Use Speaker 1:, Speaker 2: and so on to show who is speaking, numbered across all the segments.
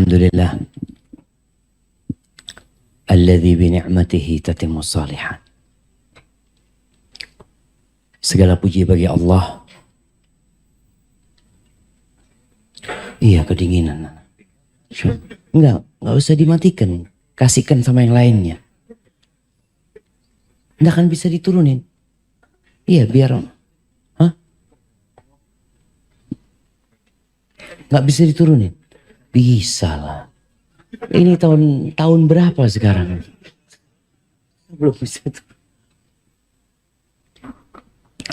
Speaker 1: Alhamdulillah alladzi bi ni'matihi tatimmu shalihat. Segala puji bagi Allah. Iya, kedinginan. Enggak usah dimatikan. Kasihkan sama yang lainnya. Enggak akan bisa diturunin. Iya, biar nggak bisa diturunin. Bisa lah. Ini tahun berapa sekarang? Belum bisa tuh.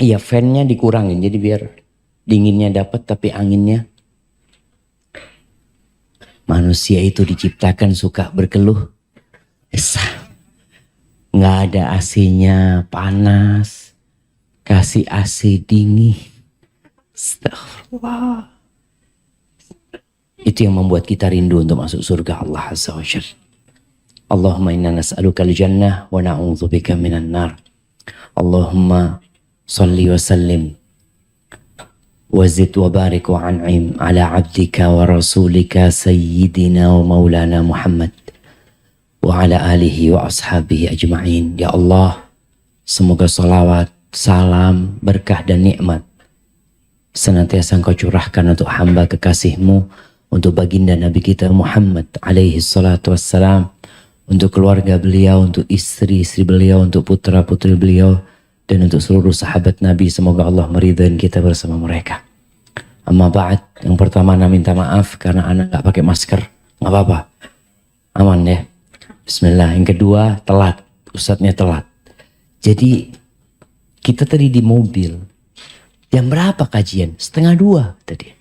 Speaker 1: Iya, fan-nya dikurangin jadi biar dinginnya dapat tapi anginnya. Manusia itu diciptakan suka berkeluh. Nggak ada AC-nya panas. Kasih AC dingin. Astagfirullah. Itu yang membuat kita rindu untuk masuk surga Allah Azza wa Jalla. Allahumma inna nas'aluka al-jannah wa na'udzubika minan nar. Allahumma salli wa sallim wa zid wa barik wa an'im ala abdika wa rasulika sayyidina wa maulana Muhammad wa ala alihi wa ashabihi ajma'in. Ya Allah, semoga salawat, salam, berkah dan nikmat senantiasa Engkau curahkan untuk hamba kekasih-Mu, untuk baginda Nabi kita Muhammad alaihi salatu wassalam, untuk keluarga beliau, untuk istri-istri beliau, untuk putra-putri beliau, dan untuk seluruh sahabat Nabi. Semoga Allah meridhai kita bersama mereka. Amma ba'd, yang pertama Ana minta maaf karena Ana gak pakai masker. Gak apa-apa, aman ya. Bismillah. Yang kedua, telat, ustadznya telat. Jadi kita tadi di mobil, jam berapa kajian? 1:30 tadi.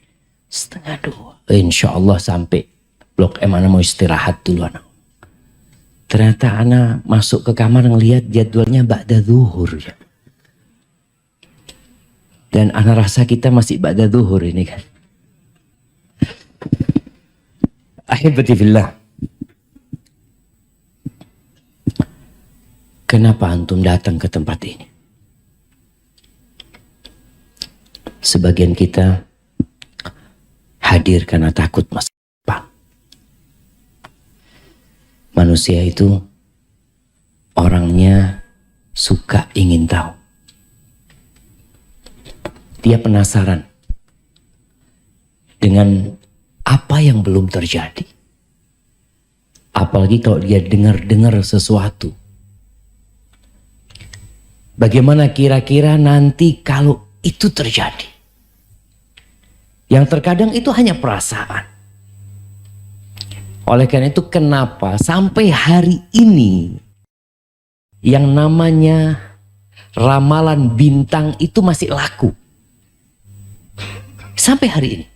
Speaker 1: 1:30. Insya Allah sampai Blok M. Ana mau istirahat dulu Ana. Ternyata Ana masuk ke kamar ngelihat jadwalnya ba'da zuhur ya. Dan Ana rasa kita masih ba'da zuhur ini kan. Ahibati fillah. Kenapa antum datang ke tempat ini? Sebagian kita hadir karena takut masa depan. Manusia itu orangnya suka ingin tahu. Dia penasaran dengan apa yang belum terjadi. Apalagi kalau dia dengar-dengar sesuatu. Bagaimana kira-kira nanti kalau itu terjadi? Yang terkadang itu hanya perasaan. Oleh karena itu kenapa sampai hari ini yang namanya ramalan bintang itu masih laku. Sampai hari ini.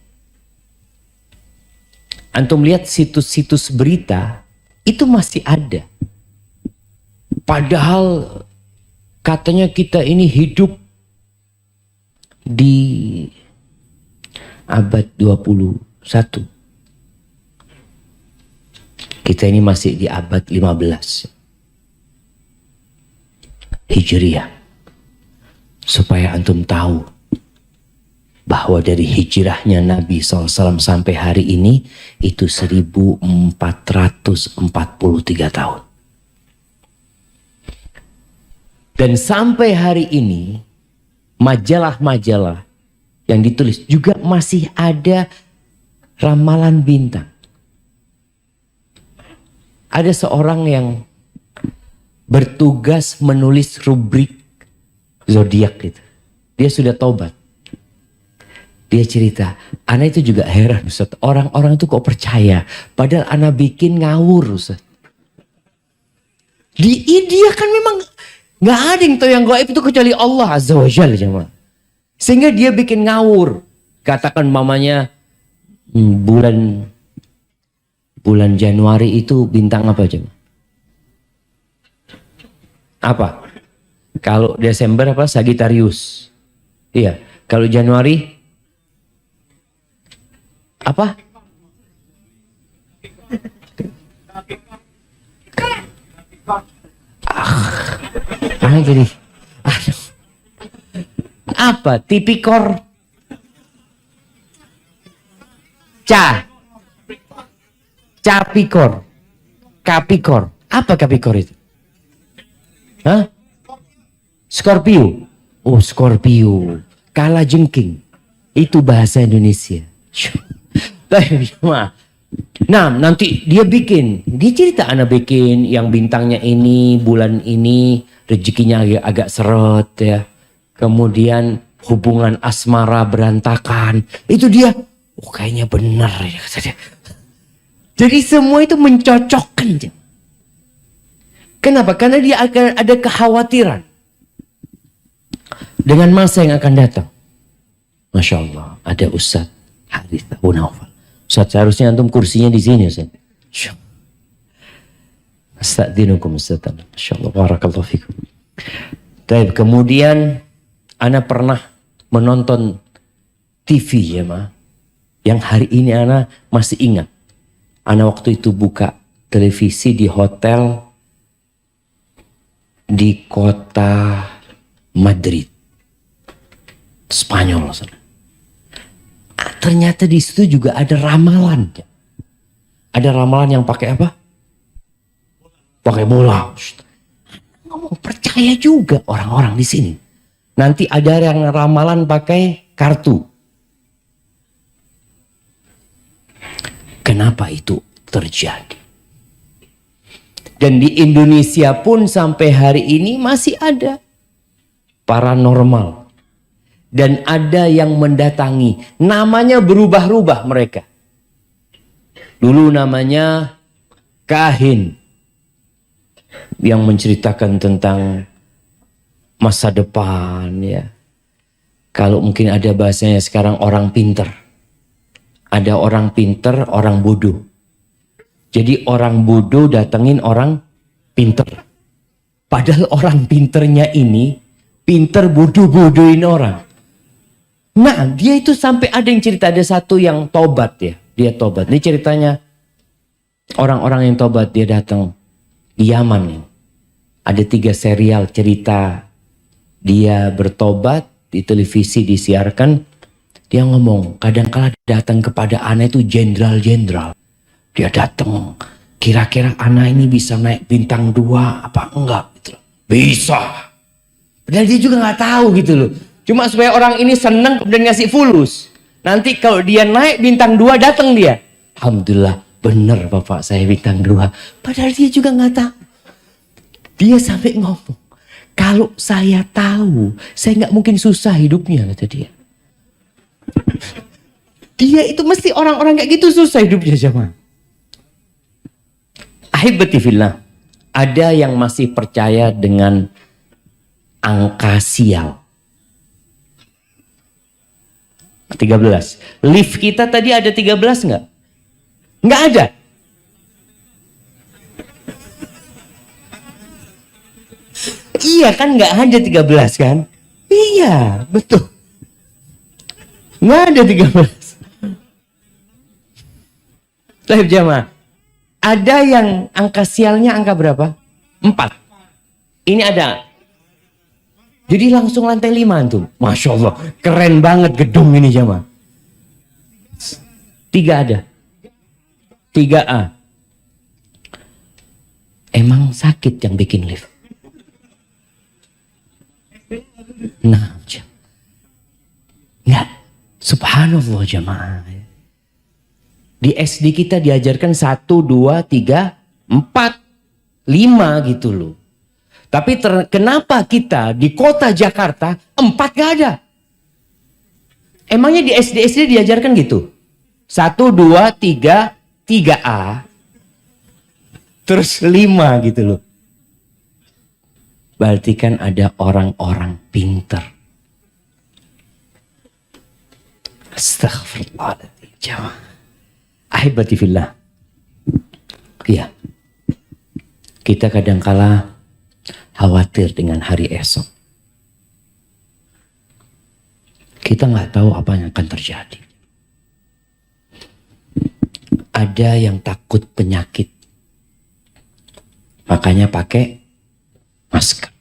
Speaker 1: Antum lihat situs-situs berita itu masih ada. Padahal katanya kita ini hidup di abad 21. Kita ini masih di abad 15 Hijriah. Supaya antum tahu bahwa dari hijrahnya Nabi SAW sampai hari ini itu 1443 tahun. Dan sampai hari ini majalah-majalah yang ditulis juga masih ada ramalan bintang. Ada seorang yang bertugas menulis rubrik zodiak gitu. Dia sudah taubat. Dia cerita, Ana itu juga heran Ustaz, orang-orang itu kok percaya padahal Ana bikin ngawur Ustaz. Dia kan memang gak ada yang tahu yang gaib itu kecuali Allah Azza wa Jalla jemaah. Sehingga dia bikin ngawur. Katakan mamanya bulan Januari itu bintang apa aja? Apa? Kalau Desember apa? Sagittarius. Iya. Kalau Januari apa? Jadi apa? Tipikor Capikor. Kapikor. Apa Kapikor itu? Hah? Scorpio. Oh, Scorpio. Kala jengking. Itu bahasa Indonesia. Nah, nanti dia cerita anak bikin yang bintangnya ini, bulan ini, rezekinya agak seret ya. Kemudian hubungan asmara berantakan. Itu dia, oh kayaknya benar ya. Jadi semua itu mencocokkan. Kenapa? Karena dia akan ada kekhawatiran dengan masa yang akan datang. Masya Allah, ada Ustadz Harith Abu Naufal. Ustadz, seharusnya antum kursinya di sini, Ustadz. Astagfirullahaladzim, Ustadz. Masya Allah, barakallahu fikum. Kemudian, ana pernah menonton TV ya, Ma. Yang hari ini ana masih ingat. Ana waktu itu buka televisi di hotel di kota Madrid, Spanyol. Ternyata di situ juga ada ramalan. Ada ramalan yang pakai apa? Pakai bola. Ngomong percaya juga orang-orang di sini. Nanti ada yang ramalan pakai kartu. Kenapa itu terjadi? Dan di Indonesia pun sampai hari ini masih ada paranormal. Dan ada yang mendatangi. Namanya berubah-ubah mereka. Dulu namanya kahin. Yang menceritakan tentang masa depan ya. Kalau mungkin ada bahasanya sekarang orang pinter. Ada orang pinter, orang bodoh. Jadi orang bodoh datengin orang pinter. Padahal orang pinternya ini pinter bodoh-bodohin orang. Nah, dia itu sampai ada yang cerita, ada satu yang tobat ya. Dia tobat. Ini ceritanya orang-orang yang tobat, dia datang di Yaman nih. Ada 3 serial cerita dia bertobat, di televisi disiarkan. Dia ngomong, kadang-kala datang kepada ana itu jenderal-jenderal. Dia datang, kira-kira anak ini bisa naik bintang 2 apa enggak gitu. Bisa. Padahal dia juga nggak tahu gitu loh. Cuma supaya orang ini seneng dan ngasih fulus. Nanti kalau dia naik bintang 2 datang dia. Alhamdulillah bener bapak saya bintang 2. Padahal dia juga nggak tahu. Dia sampai ngomong, kalau saya tahu, saya nggak mungkin susah hidupnya kata dia. Dia itu mesti orang-orang kayak gitu susah hidupnya jemaah. Ahibati fillah, ada yang masih percaya dengan angka sial. 13. Lift kita tadi ada 13 enggak? Enggak ada. Iya kan enggak ada 13 kan? Iya, betul. Enggak ada 13. Baik jemaah. Ada yang angka sialnya angka berapa? 4. Ini ada. Jadi langsung lantai 5 tuh. Masya Allah. Keren banget gedung ini jemaah. 3 ada. 3A. Emang sakit yang bikin lift? Nah. Enggak. Subhanallah jemaah. Di SD kita diajarkan 1, 2, 3, 4, 5 gitu loh. Tapi kenapa kita di kota Jakarta 4 gak ada? Emangnya di SD diajarkan gitu? 1, 2, 3, 3A. Terus 5 gitu loh. Berarti kan ada orang-orang pinter. Astaghfirullahaladzim. Jamaah. Ahibati fillah. Iya. Kita kadangkala khawatir dengan hari esok. Kita nggak tahu apa yang akan terjadi. Ada yang takut penyakit. Makanya pakai masker.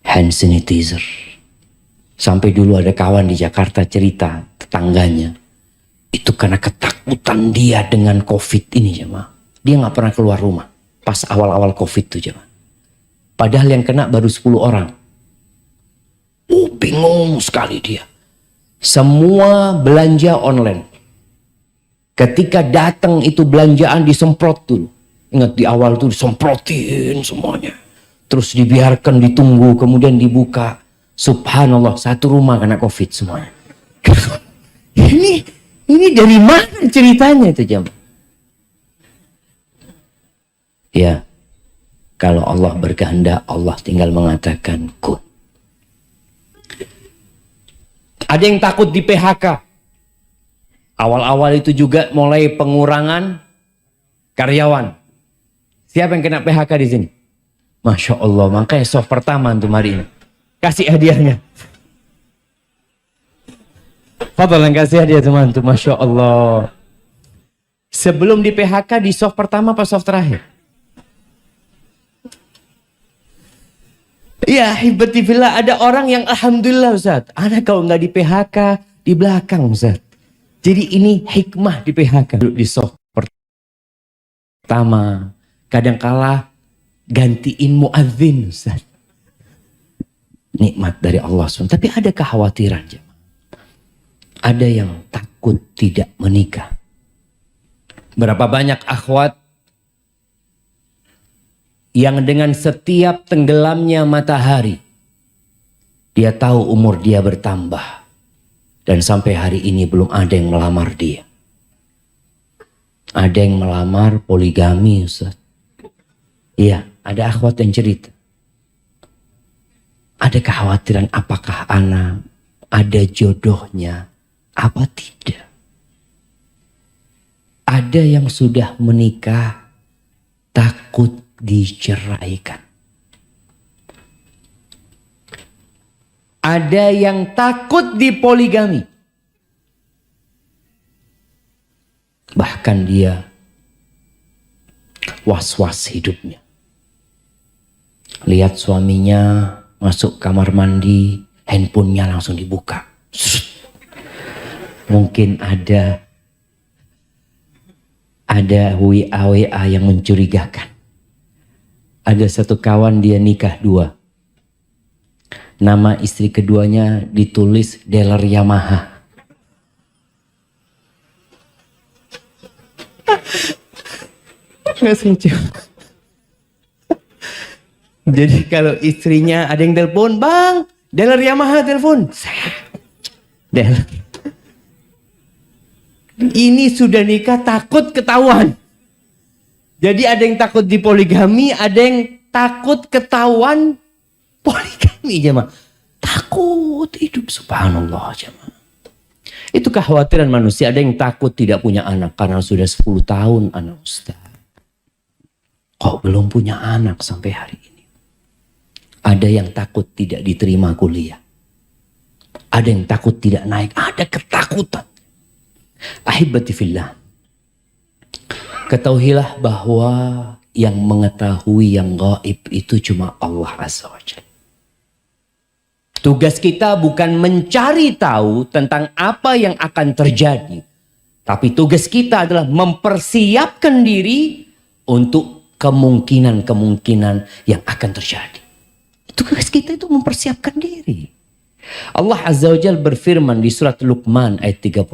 Speaker 1: Hand sanitizer. Sampai dulu ada kawan di Jakarta cerita tetangganya. Itu karena ketakutan dia dengan COVID ini jemaah. Dia nggak pernah keluar rumah pas awal-awal COVID itu jemaah. Padahal yang kena baru 10 orang. Bingung sekali dia. Semua belanja online. Ketika datang itu belanjaan disemprot dulu. Ingat di awal tuh disemprotin semuanya. Terus dibiarkan ditunggu kemudian dibuka. Subhanallah, satu rumah kena COVID semuanya. Ini dari mana ceritanya itu jam? Ya, kalau Allah berkehendak, Allah tinggal mengatakan kun. Ada yang takut di PHK. Awal-awal itu juga mulai pengurangan karyawan. Siapa yang kena PHK di sini? Masya Allah, makanya soft pertama untuk hari ini. Kasih hadiahnya. Fadlan kasih hadiah teman tuh, Masya Allah. Sebelum di PHK di soft pertama apa soft terakhir? Ya, hibatifillah, ada orang yang alhamdulillah Ustaz. Ada kalau nggak di PHK di belakang Ustaz. Jadi ini hikmah di PHK. Di soft pertama, kadangkala gantiin muadzin Ustaz. Nikmat dari Allah SWT. Tapi ada kekhawatiran jemaah. Ada yang takut tidak menikah. Berapa banyak akhwat yang dengan setiap tenggelamnya matahari dia tahu umur dia bertambah dan sampai hari ini belum ada yang melamar dia. Ada yang melamar poligami Ustaz. Iya, ada akhwat yang cerita. Ada kekhawatiran apakah anak ada jodohnya apa tidak. Ada yang sudah menikah takut diceraikan. Ada yang takut dipoligami. Bahkan dia was-was hidupnya. Lihat suaminya masuk kamar mandi, handphonenya langsung dibuka. Mungkin ada WA yang mencurigakan. Ada satu kawan dia nikah 2. Nama istri keduanya ditulis dealer Yamaha. Nggak lucu. Jadi kalau istrinya ada yang telepon, bang, dealer Yamaha telepon. Dealer. Ini sudah nikah takut ketahuan. Jadi ada yang takut dipoligami, ada yang takut ketahuan poligami jemaah. Takut hidup, subhanallah jemaah. Itu kekhawatiran manusia. Ada yang takut tidak punya anak karena sudah 10 tahun anak Ustaz. Kok belum punya anak sampai hari ini? Ada yang takut tidak diterima kuliah. Ada yang takut tidak naik. Ada ketakutan. Ahibati fillah. Ketahuilah bahwa yang mengetahui yang gaib itu cuma Allah Azza wa Jalla. Tugas kita bukan mencari tahu tentang apa yang akan terjadi. Tapi tugas kita adalah mempersiapkan diri untuk kemungkinan-kemungkinan yang akan terjadi. Tugas kita itu mempersiapkan diri. Allah Azza wa Jalla berfirman di surat Luqman ayat 34.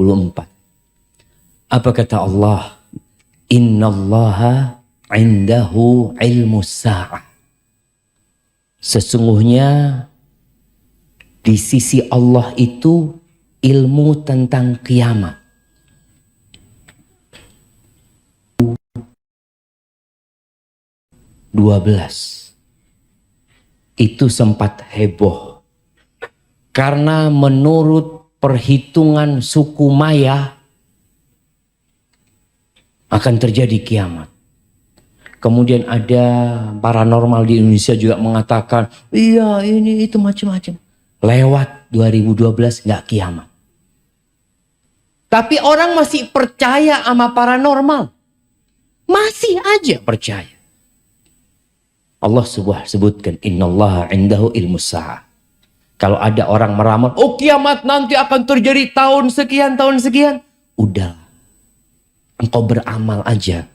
Speaker 1: Apa kata Allah? Innallaha indahu ilmu sa'ah. Sesungguhnya di sisi Allah itu ilmu tentang kiamat. Itu sempat heboh. Karena menurut perhitungan suku Maya akan terjadi kiamat. Kemudian ada paranormal di Indonesia juga mengatakan, iya ini itu macam-macam. Lewat 2012 nggak kiamat. Tapi orang masih percaya sama paranormal. Masih aja percaya. Allah sebutkan, innallaha indahu ilmu sa'ah. Kalau ada orang meramal, oh kiamat nanti akan terjadi tahun sekian, tahun sekian. udah, engkau beramal aja.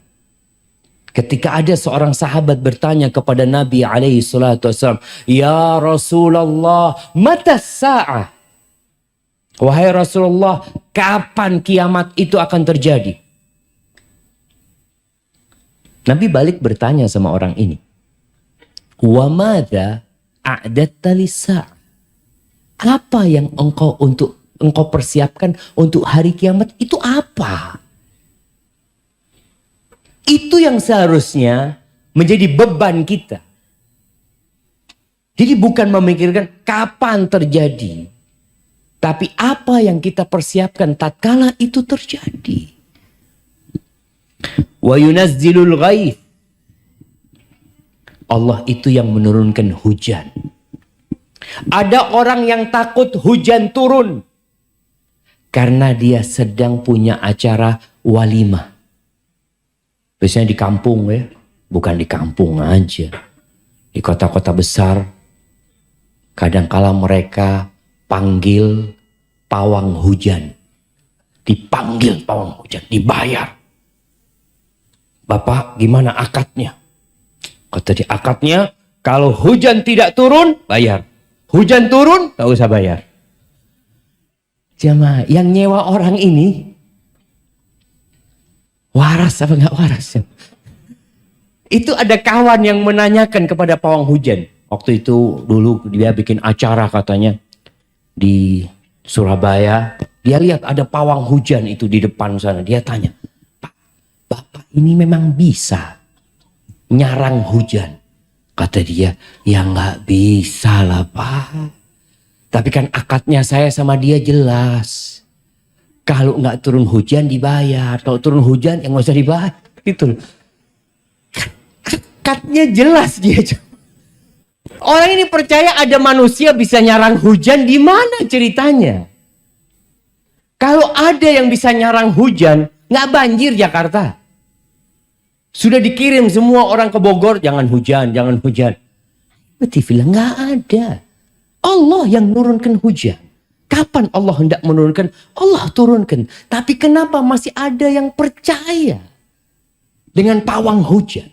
Speaker 1: Ketika ada seorang sahabat bertanya kepada Nabi alaihi salatu wassalam, "Ya Rasulullah, mata sa'ah?" Wahai Rasulullah, kapan kiamat itu akan terjadi? Nabi balik bertanya sama orang ini, "Wa madza a'datta lis-sa'ah?" Apa yang engkau persiapkan untuk hari kiamat itu apa? Itu yang seharusnya menjadi beban kita. Jadi bukan memikirkan kapan terjadi, tapi apa yang kita persiapkan tatkala itu terjadi. Wa yunazzilul ghaith. Allah itu yang menurunkan hujan. Ada orang yang takut hujan turun karena dia sedang punya acara walimah. Biasanya di kampung ya, bukan di kampung aja. Di kota-kota besar, kadangkala mereka panggil pawang hujan. Dipanggil pawang hujan, dibayar. "Bapak, gimana akadnya?" Kata dia, "Akadnya kalau hujan tidak turun, bayar. Hujan turun, tak usah bayar." Jamaah, yang nyewa orang ini waras apa nggak waras? Itu ada kawan yang menanyakan kepada pawang hujan. Waktu itu dulu dia bikin acara katanya di Surabaya. Dia lihat ada pawang hujan itu di depan sana. Dia tanya, "Pak, Bapak ini memang bisa nyarang hujan?" Kata dia, "Ya nggak bisa lah Pak. Tapi kan akadnya saya sama dia jelas. Kalau nggak turun hujan dibayar. Kalau turun hujan ya nggak usah dibayar." Gitu. Akadnya jelas dia. Orang ini percaya ada manusia bisa nyarang hujan. Di mana ceritanya? Kalau ada yang bisa nyarang hujan, nggak banjir Jakarta. Sudah dikirim semua orang ke Bogor, jangan hujan, jangan hujan. Berarti bilang nggak ada. Allah yang menurunkan hujan. Kapan Allah hendak menurunkan? Allah turunkan. Tapi kenapa masih ada yang percaya dengan pawang hujan?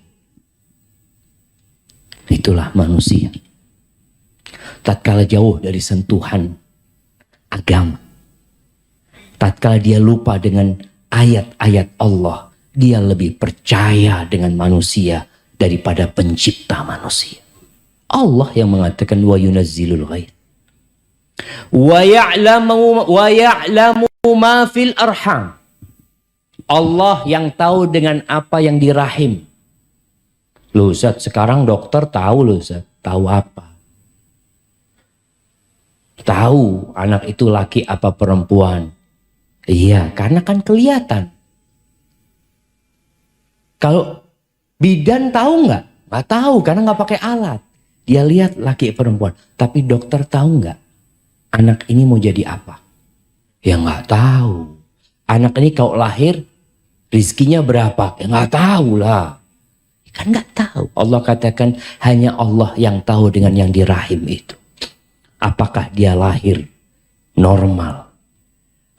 Speaker 1: Itulah manusia. Tatkala jauh dari sentuhan agama. Tatkala dia lupa dengan ayat-ayat Allah. Dia lebih percaya dengan manusia daripada pencipta manusia. Allah yang mengatakan wa yunazzilul ghaith. Wa ya'lamu ma fil arham. Allah yang tahu dengan apa yang di rahim. Loh Ustaz, sekarang dokter tahu loh Ustaz. Tahu apa? Tahu anak itu laki apa perempuan. Iya, karena kan kelihatan. Kalau bidan tahu nggak? Nggak tahu karena nggak pakai alat. Dia lihat laki perempuan. Tapi dokter tahu nggak? Anak ini mau jadi apa? Ya nggak tahu. Anak ini kalau lahir rizkinya berapa? Ya nggak tahu lah. Kan nggak tahu. Allah katakan hanya Allah yang tahu dengan yang di rahim itu. Apakah dia lahir normal?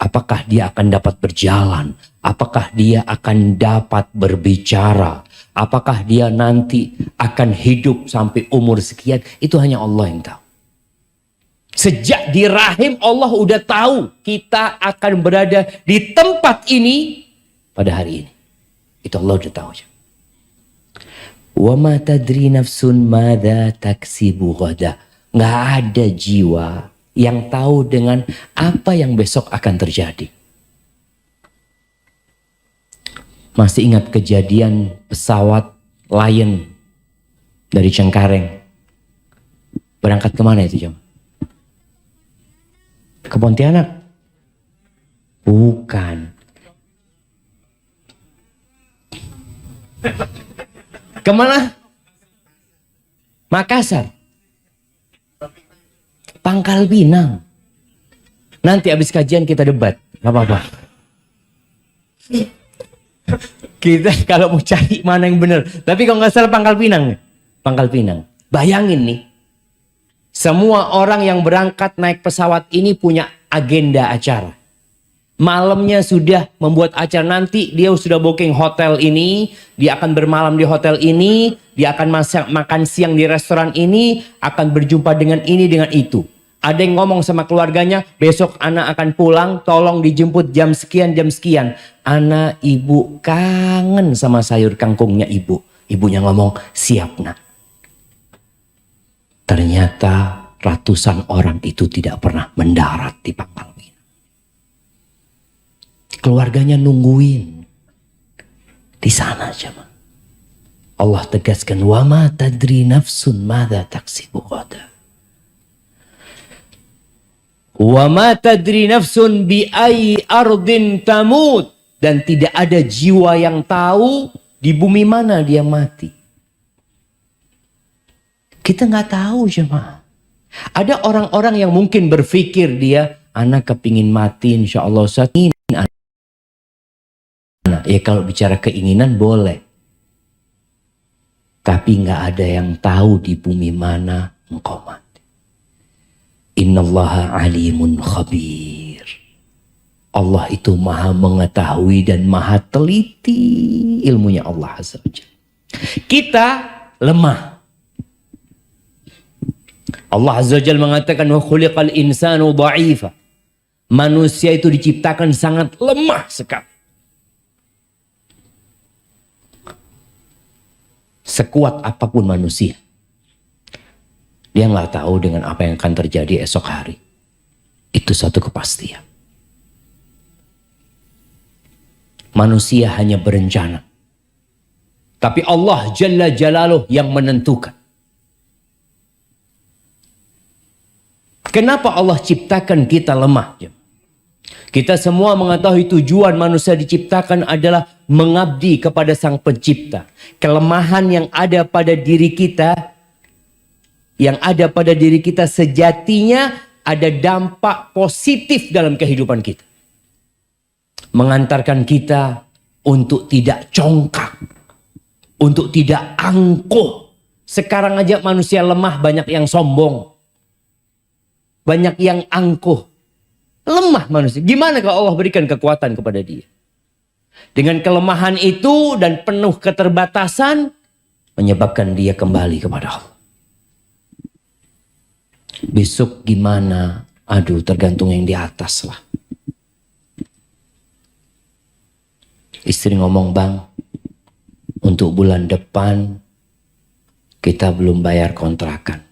Speaker 1: Apakah dia akan dapat berjalan? Apakah dia akan dapat berbicara? Apakah dia nanti akan hidup sampai umur sekian? Itu hanya Allah yang tahu. Sejak di rahim Allah udah tahu kita akan berada di tempat ini pada hari ini. Itu Allah udah tahu. Wa ma tadri nafsun madza taksibu ghada. Nggak ada jiwa yang tahu dengan apa yang besok akan terjadi. Masih ingat kejadian pesawat Lion dari Cengkareng berangkat kemana itu jam? Ke Pontianak? Bukan. Kemana? Makassar. Pangkal Pinang. Nanti habis kajian kita debat. Gak apa-apa. Kita kalau mau cari mana yang benar. Tapi kalau nggak salah Pangkal Pinang. Pangkal Pinang. Bayangin nih. Semua orang yang berangkat naik pesawat ini punya agenda acara. Malamnya sudah membuat acara, nanti dia sudah booking hotel ini, dia akan bermalam di hotel ini, dia akan makan siang di restoran ini, akan berjumpa dengan ini, dengan itu. Ada yang ngomong sama keluarganya, besok anak akan pulang, tolong dijemput jam sekian, jam sekian. Anak, ibu kangen sama sayur kangkungnya ibu. Ibunya ngomong, siap nak. Ternyata ratusan orang itu tidak pernah mendarat di Pangkal Pinang. Keluarganya nungguin di sana aja. Allah tegaskan, wa ma tadri nafsun madza taksibu ghadan. Wa ma tadri nafsun bi ayyi ardin tamut. Dan tidak ada jiwa yang tahu di bumi mana dia mati. Kita nggak tahu jemaah. Ada orang-orang yang mungkin berpikir dia, anak kepingin mati insya Allah saat ini. Ya kalau bicara keinginan boleh. Tapi nggak ada yang tahu di bumi mana engkau mati. Innallaha alimun khabir. Allah itu maha mengetahui dan maha teliti ilmunya Allah Azza wa Jalla. Kita lemah. Allah Azza wa Jalla mengatakan wa khuliqal insanu dha'ifa. Manusia itu diciptakan sangat lemah sekali. Sekuat apapun manusia, dia nggak tahu dengan apa yang akan terjadi esok hari. Itu satu kepastian. Manusia hanya berencana. Tapi Allah Jalla Jalaluh yang menentukan. Kenapa Allah ciptakan kita lemah? Kita semua mengetahui tujuan manusia diciptakan adalah mengabdi kepada Sang Pencipta. Kelemahan yang ada pada diri kita, sejatinya ada dampak positif dalam kehidupan kita. Mengantarkan kita untuk tidak congkak, untuk tidak angkuh. Sekarang aja manusia lemah, banyak yang sombong, banyak yang angkuh. Lemah manusia. Gimana kalau Allah berikan kekuatan kepada dia? Dengan kelemahan itu dan penuh keterbatasan, menyebabkan dia kembali kepada Allah. Besok gimana? Aduh, tergantung yang di atas lah. Istri ngomong, bang, untuk bulan depan kita belum bayar kontrakan.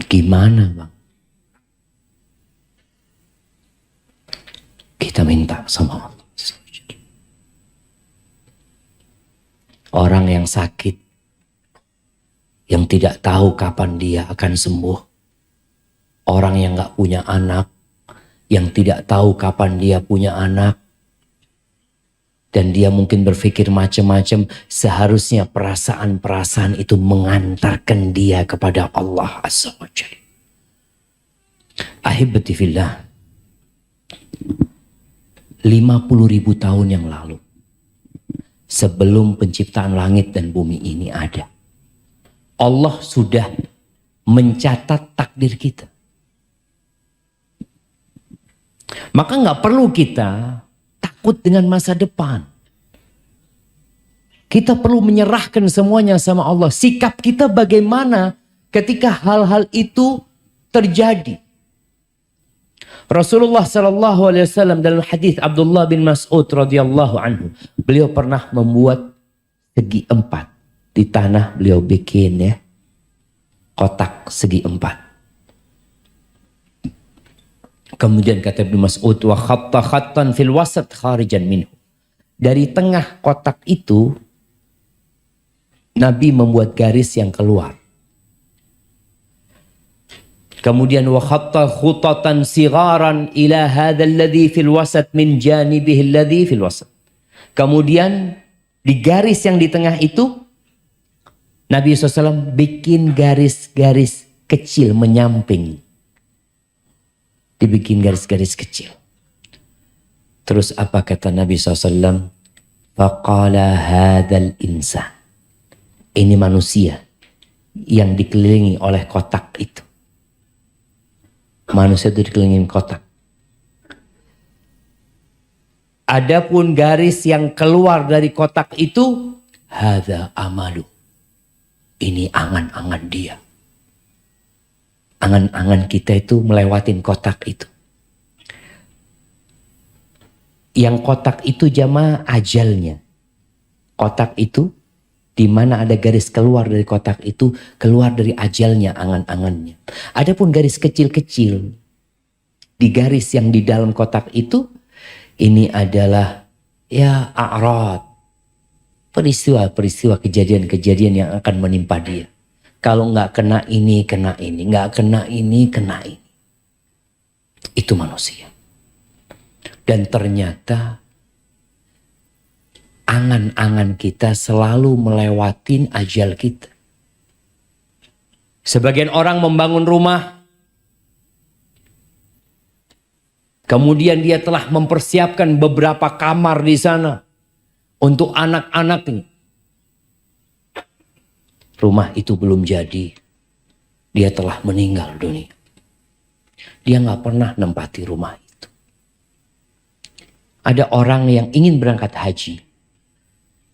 Speaker 1: Gimana bang? Kita minta sama Allah. Orang yang sakit, yang tidak tahu kapan dia akan sembuh. Orang yang gak punya anak, yang tidak tahu kapan dia punya anak. Dan dia mungkin berpikir macam-macam. Seharusnya perasaan-perasaan itu mengantarkan dia kepada Allah Azza wa Jalla. Ahibati fillah. 50.000 tahun yang lalu, sebelum penciptaan langit dan bumi ini ada, Allah sudah mencatat takdir kita. Maka nggak perlu kita takut dengan masa depan. Kita perlu menyerahkan semuanya sama Allah. Sikap kita bagaimana ketika hal-hal itu terjadi? Rasulullah sallallahu alaihi wasallam dalam hadis Abdullah bin Mas'ud radhiyallahu anhu, beliau pernah membuat segi 4 di tanah. Beliau bikin ya kotak segi 4. Kemudian kata Ibnu Mas'ud, wa khatta khattan fil wasat kharijan minhu. Dari tengah kotak itu Nabi membuat garis yang keluar. Kemudian wa khatta khutatan sigharan ila hadzal ladzi fil wasat min janibihi alladzi fil wasat. Kemudian di garis yang di tengah itu Nabi SAW bikin garis-garis kecil menyamping. Dibikin garis-garis kecil. Terus apa kata Nabi SAW? Faqala hadzal insan. Ini manusia yang dikelilingi oleh kotak itu. Manusia itu dikelilingi kotak. Adapun garis yang keluar dari kotak itu, hadza amalu. Ini angan-angan dia. Angan-angan kita itu melewatin kotak itu. Yang kotak itu jamaah ajalnya. Kotak itu, di mana ada garis keluar dari kotak itu, keluar dari ajalnya angan-angannya. Adapun garis kecil-kecil, di garis yang di dalam kotak itu, ini adalah ya a'rad. Peristiwa-peristiwa kejadian-kejadian yang akan menimpa dia. Kalau nggak kena ini, kena ini. Nggak kena ini, kena ini. Itu manusia. Dan ternyata angan-angan kita selalu melewatin ajal kita. Sebagian orang membangun rumah, kemudian dia telah mempersiapkan beberapa kamar di sana untuk anak-anaknya. Rumah itu belum jadi. Dia telah meninggal dunia. Dia nggak pernah nempati rumah itu. Ada orang yang ingin berangkat haji.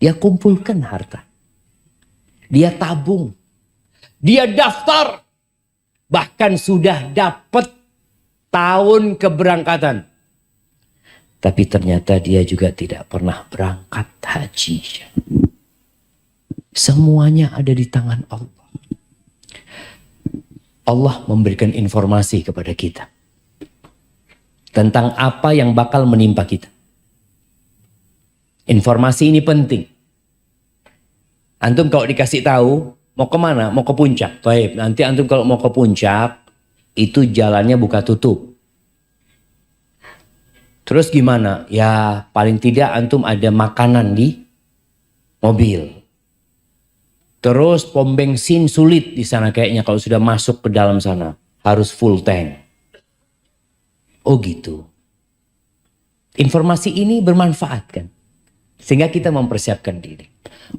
Speaker 1: Dia kumpulkan harta. Dia tabung. Dia daftar. Bahkan sudah dapat tahun keberangkatan. Tapi ternyata dia juga tidak pernah berangkat haji. Semuanya ada di tangan Allah. Allah memberikan informasi kepada kita tentang apa yang bakal menimpa kita. Informasi ini penting. Antum kalau dikasih tahu mau kemana? Mau ke puncak. Baik, nanti antum kalau mau ke puncak itu jalannya buka tutup. Terus gimana? Ya paling tidak antum ada makanan di mobil. Terus pom bensin sulit di sana kayaknya kalau sudah masuk ke dalam sana. Harus full tank. Oh gitu. Informasi ini bermanfaat kan? Sehingga kita mempersiapkan diri.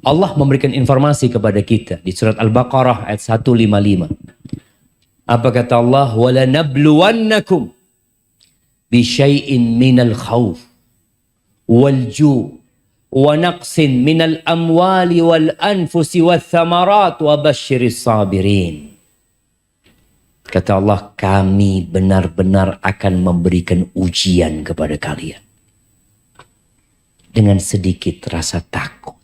Speaker 1: Allah memberikan informasi kepada kita di surat Al-Baqarah ayat 155. Apa kata Allah? وَلَنَبْلُوَنَّكُمْ بِشَيْءٍ مِّنَ الْخَوْفِ وَالْجُوعِ وَنَقْصٍ مِّنَ الْأَمْوَالِ وَالْأَنْفُسِ وَالثَّمَرَاتِ وَبَشِّرِ الصَّابِرِينَ. Kata Allah, kami benar-benar akan memberikan ujian kepada kalian. Dengan sedikit rasa takut.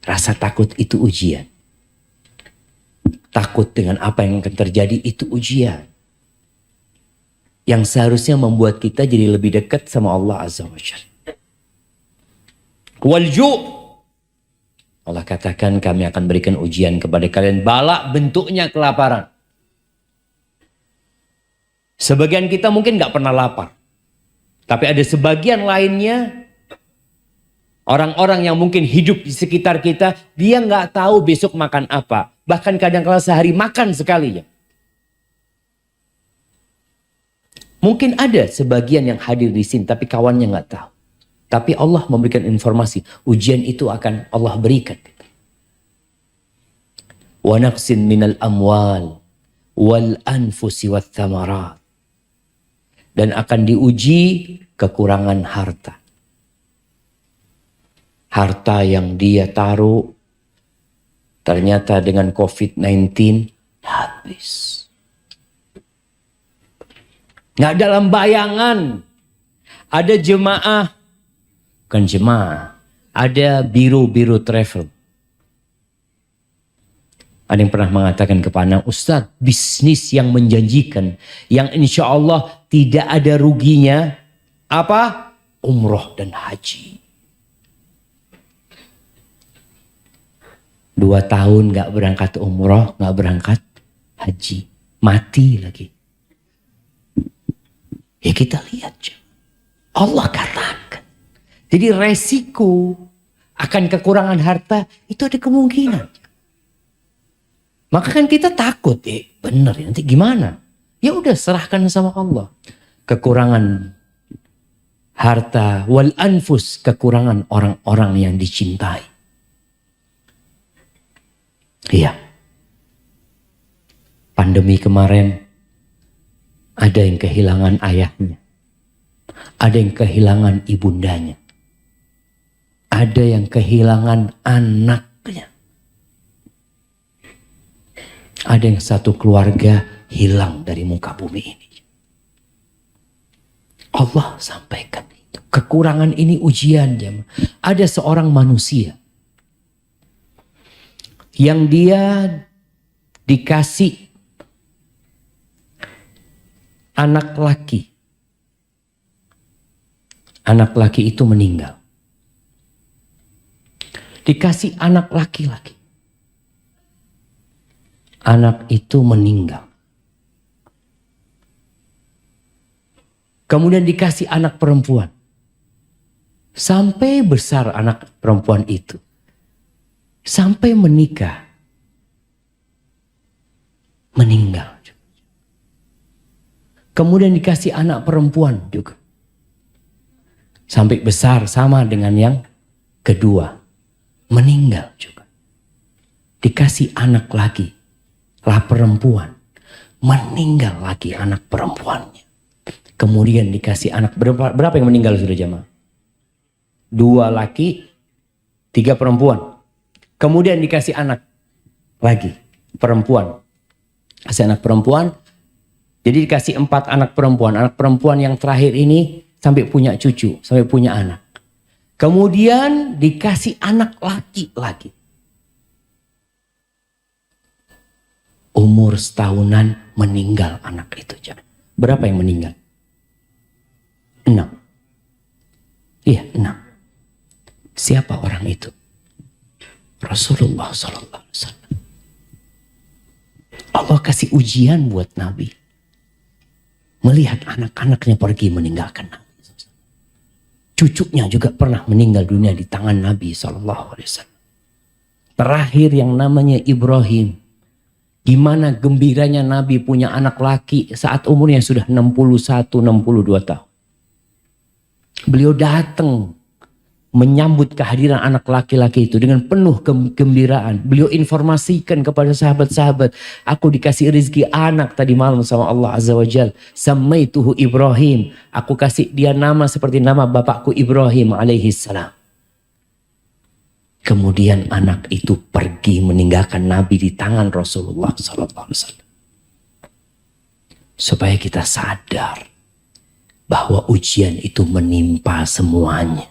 Speaker 1: Rasa takut itu ujian. Takut dengan apa yang akan terjadi itu ujian. Yang seharusnya membuat kita jadi lebih dekat sama Allah Azza wa Jalla. Walju' Allah katakan kami akan berikan ujian kepada kalian. Bala bentuknya kelaparan. Sebagian kita mungkin gak pernah lapar. Tapi ada sebagian lainnya. Orang-orang yang mungkin hidup di sekitar kita. Dia gak tahu besok makan apa. Bahkan kadang-kadang sehari makan sekali ya. Mungkin ada sebagian yang hadir di sini. Tapi kawannya gak tahu. Tapi Allah memberikan informasi. Ujian itu akan Allah berikan. Wa naqsin minal amwal wal anfusi wat thamarat. Dan akan diuji kekurangan harta. Harta yang dia taruh ternyata dengan COVID-19 habis. Nggak dalam bayangan. Ada jemaah. Bukan jemaah, ada biro-biro travel. Ada yang pernah mengatakan kepada Ustadz, bisnis yang menjanjikan, yang insya Allah tidak ada ruginya, apa? Umroh dan haji. 2 tahun gak berangkat umroh, gak berangkat haji. Mati lagi. Ya kita lihat. Allah katakan. Jadi resiko akan kekurangan harta itu ada kemungkinan. Maka kan kita takut, bener ya, nanti gimana? Ya udah serahkan sama Allah. Kekurangan harta wal anfus, kekurangan orang-orang yang dicintai. Iya. Pandemi kemarin ada yang kehilangan ayahnya. Ada yang kehilangan ibundanya. Ada yang kehilangan anaknya. Ada yang satu keluarga hilang dari muka bumi ini. Allah sampaikan itu. Kekurangan ini ujian. Ada seorang manusia yang dia dikasih anak laki. Anak laki itu meninggal. Dikasih anak laki-laki. Anak itu meninggal. Kemudian dikasih anak perempuan. Sampai besar anak perempuan itu. Sampai menikah. Meninggal. Kemudian dikasih anak perempuan juga. Sampai besar sama dengan yang kedua. Meninggal juga. Dikasih anak lagi. Lah perempuan. Meninggal lagi anak perempuannya. Kemudian dikasih anak. Berapa yang meninggal sudah jamaah? 2 laki. 3 perempuan. Kemudian dikasih anak. Lagi. Perempuan. Kasih anak perempuan. Jadi dikasih 4 anak perempuan. Anak perempuan yang terakhir ini sampai punya cucu. Sampai punya anak. Kemudian dikasih anak laki lagi. Umur setahunan meninggal anak itu. Berapa yang meninggal? 6. Iya, 6. Siapa orang itu? Rasulullah SAW. Allah kasih ujian buat Nabi. Melihat anak-anaknya pergi meninggalkan Nabi. Cucunya juga pernah meninggal dunia di tangan Nabi SAW. Terakhir yang namanya Ibrahim. Gimana gembiranya Nabi punya anak laki saat umurnya sudah 61-62 tahun. Beliau datang menyambut kehadiran anak laki-laki itu dengan penuh kegembiraan. Beliau informasikan kepada sahabat-sahabat, aku dikasih rezeki anak tadi malam sama Allah Azza wa Jal. Samaituhu Ibrahim. Aku kasih dia nama seperti nama bapakku Ibrahim alaihi salam. Kemudian anak itu pergi meninggalkan Nabi di tangan Rasulullah SAW. Supaya kita sadar bahwa ujian itu menimpa semuanya.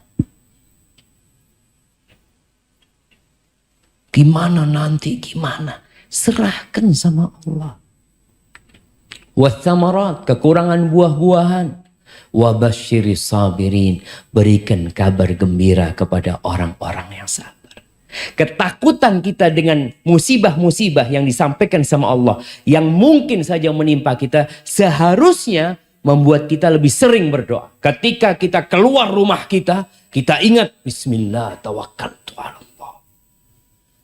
Speaker 1: Gimana nanti, gimana? Serahkan sama Allah. Wathamarat, kekurangan buah-buahan. Wabashiris sabirin, berikan kabar gembira kepada orang-orang yang sabar. Ketakutan kita dengan musibah-musibah yang disampaikan sama Allah, yang mungkin saja menimpa kita, seharusnya membuat kita lebih sering berdoa. Ketika kita keluar rumah kita ingat Bismillah tawakkaltu ala Allah.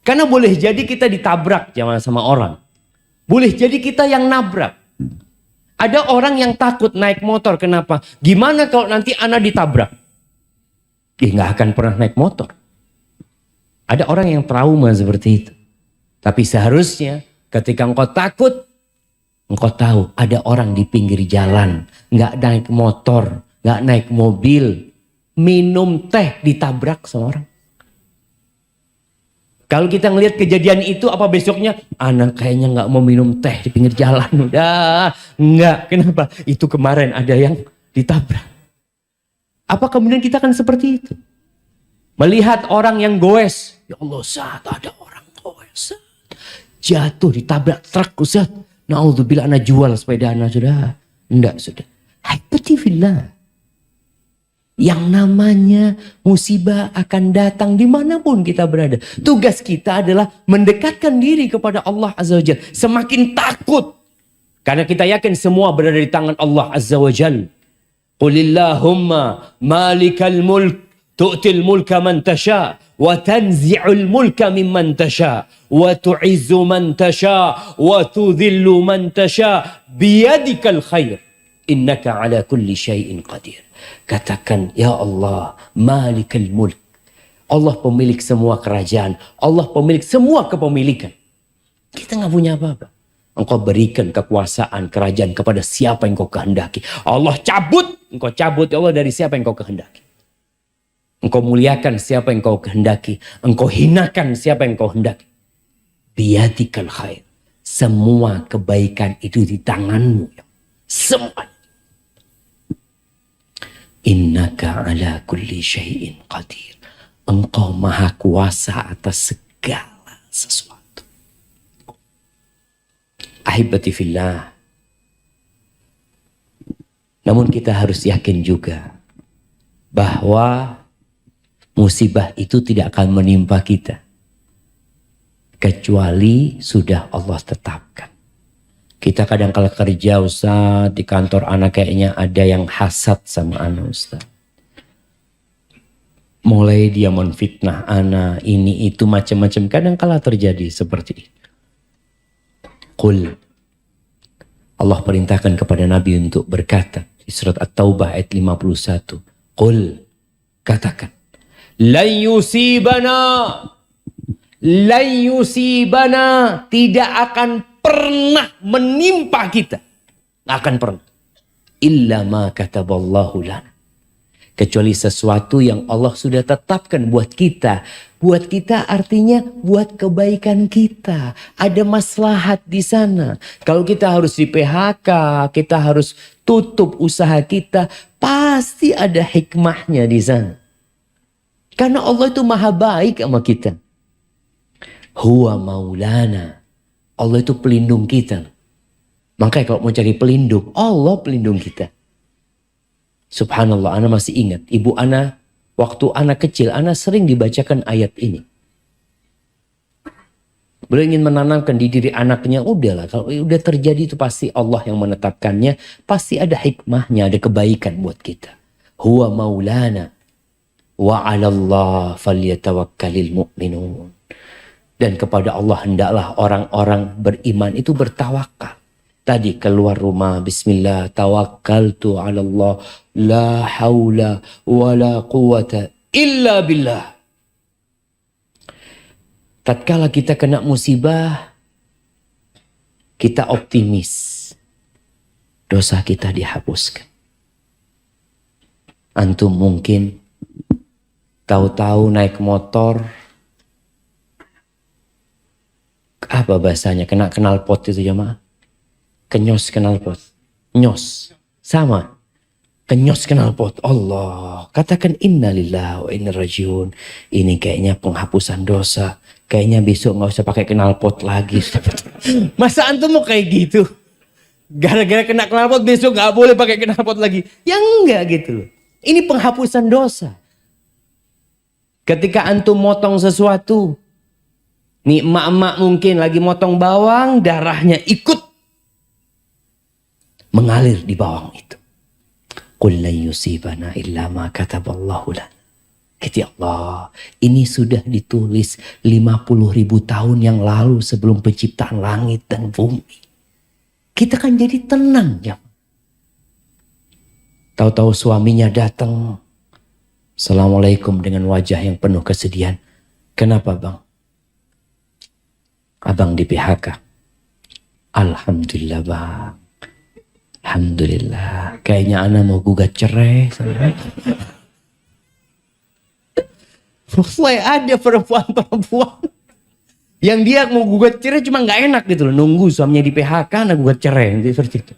Speaker 1: Karena boleh jadi kita ditabrak jangan sama orang. Boleh jadi kita yang nabrak. Ada orang yang takut naik motor, kenapa? Gimana kalau nanti anak ditabrak? Dia nggak akan pernah naik motor. Ada orang yang trauma seperti itu. Tapi seharusnya ketika engkau takut, engkau tahu ada orang di pinggir jalan. Nggak naik motor, nggak naik mobil. Minum teh ditabrak sama orang. Kalau kita ngelihat kejadian itu, apa besoknya? Anak kayaknya nggak mau minum teh di pinggir jalan. Udah, nggak. Kenapa? Itu kemarin ada yang ditabrak. Apa kemudian kita akan seperti itu? Melihat orang yang goes. Ya Allah, saat ada orang goes. Jatuh ditabrak truk, Ustaz. Na'udzubillah, anak jual sepeda anak sudah. Enggak, sudah. Haipatibillah. Yang namanya musibah akan datang dimanapun kita berada. Tugas kita adalah mendekatkan diri kepada Allah Azza wa Jalla. Semakin takut. Karena kita yakin semua berada di tangan Allah Azza wa Jalla. Qulillahumma malikal mulk. Tu'til mulka man tasha. Wa tanzi'ul mulka mimman tasha. Wa tu'izzu man tasha. Wa tudhillu man tasha. Biyadikal khair. Innaka ala kulli syai'in qadir. Katakan, ya Allah, malikal mulk. Allah pemilik semua kerajaan. Allah pemilik semua kepemilikan. Kita nggak punya apa-apa. Engkau berikan kekuasaan kerajaan kepada siapa yang kau kehendaki. Allah cabut, engkau cabut ya Allah dari siapa yang kau kehendaki. Engkau muliakan siapa yang kau kehendaki. Engkau hinakan siapa yang kau hendaki. Biyadikal khair. Semua kebaikan itu di tanganmu. Semua. Innaka ala kulli syai'in qadir. Engkau maha kuasa atas segala sesuatu. Ahibati fillah. Namun kita harus yakin juga bahwa musibah itu tidak akan menimpa kita kecuali sudah Allah tetapkan. Kita kadang kala kerja Ustaz, di kantor anak kayaknya ada yang hasad sama anak Ustaz. Mulai dia menfitnah anak, ini itu macam-macam, kadang kala terjadi seperti itu. Qul, Allah perintahkan kepada Nabi untuk berkata di surat At-Taubah ayat 51. Qul, katakan, lan yusibana, tidak akan pernah menimpa kita. Nggak akan pernah. Illa ma kataballahu lana. Kecuali sesuatu yang Allah sudah tetapkan buat kita. Buat kita artinya buat kebaikan kita. Ada maslahat di sana. Kalau kita harus di PHK, kita harus tutup usaha kita, pasti ada hikmahnya di sana. Karena Allah itu maha baik sama kita. Huwa maulana. Allah itu pelindung kita. Makanya kalau mau cari pelindung, Allah pelindung kita. Subhanallah, ana masih ingat. Ibu ana, waktu anak kecil, ana sering dibacakan ayat ini. Beliau ingin menanamkan di diri anaknya, udahlah, kalau udah terjadi itu pasti Allah yang menetapkannya. Pasti ada hikmahnya, ada kebaikan buat kita. Huwa maulana. Wa 'alallah falyatawakkalil mu'minun. Dan kepada Allah hendaklah orang-orang beriman itu bertawakal. Tadi keluar rumah, bismillah, tawakkaltu 'ala Allah, la haula wa la quwata illa billah. Tatkala kita kena musibah, kita optimis. Dosa kita dihapuskan. Antum mungkin tahu-tahu naik motor, apa bahasanya, kena knalpot itu jemaah? Kenyos knalpot. Nyos. Sama. Kenyos knalpot. Allah. Katakan innalillahi wa inna rajiun. Ini kayaknya penghapusan dosa. Kayaknya besok gak usah pakai knalpot lagi. Masa antum mau kayak gitu? Gara-gara kena knalpot besok gak boleh pakai knalpot lagi. Ya enggak gitu loh. Ini penghapusan dosa. Ketika antum motong sesuatu. Nih emak-emak mungkin lagi motong bawang. Darahnya ikut mengalir di bawang itu. Qul lan yusibana illa ma kataballahu lana. Kata Allah, ini sudah ditulis 50.000 tahun yang lalu sebelum penciptaan langit dan bumi. Kita kan jadi tenang ya. Tahu-tahu suaminya datang. Assalamualaikum dengan wajah yang penuh kesedihan. Kenapa bang? Abang di PHK. Alhamdulillah bang. Alhamdulillah. Kayaknya ana mau gugat cerai. Mulai ada perempuan-perempuan yang dia mau gugat cerai cuma nggak enak gitu loh. Nunggu suaminya di PHK, ana gugat cerai. Seperti itu.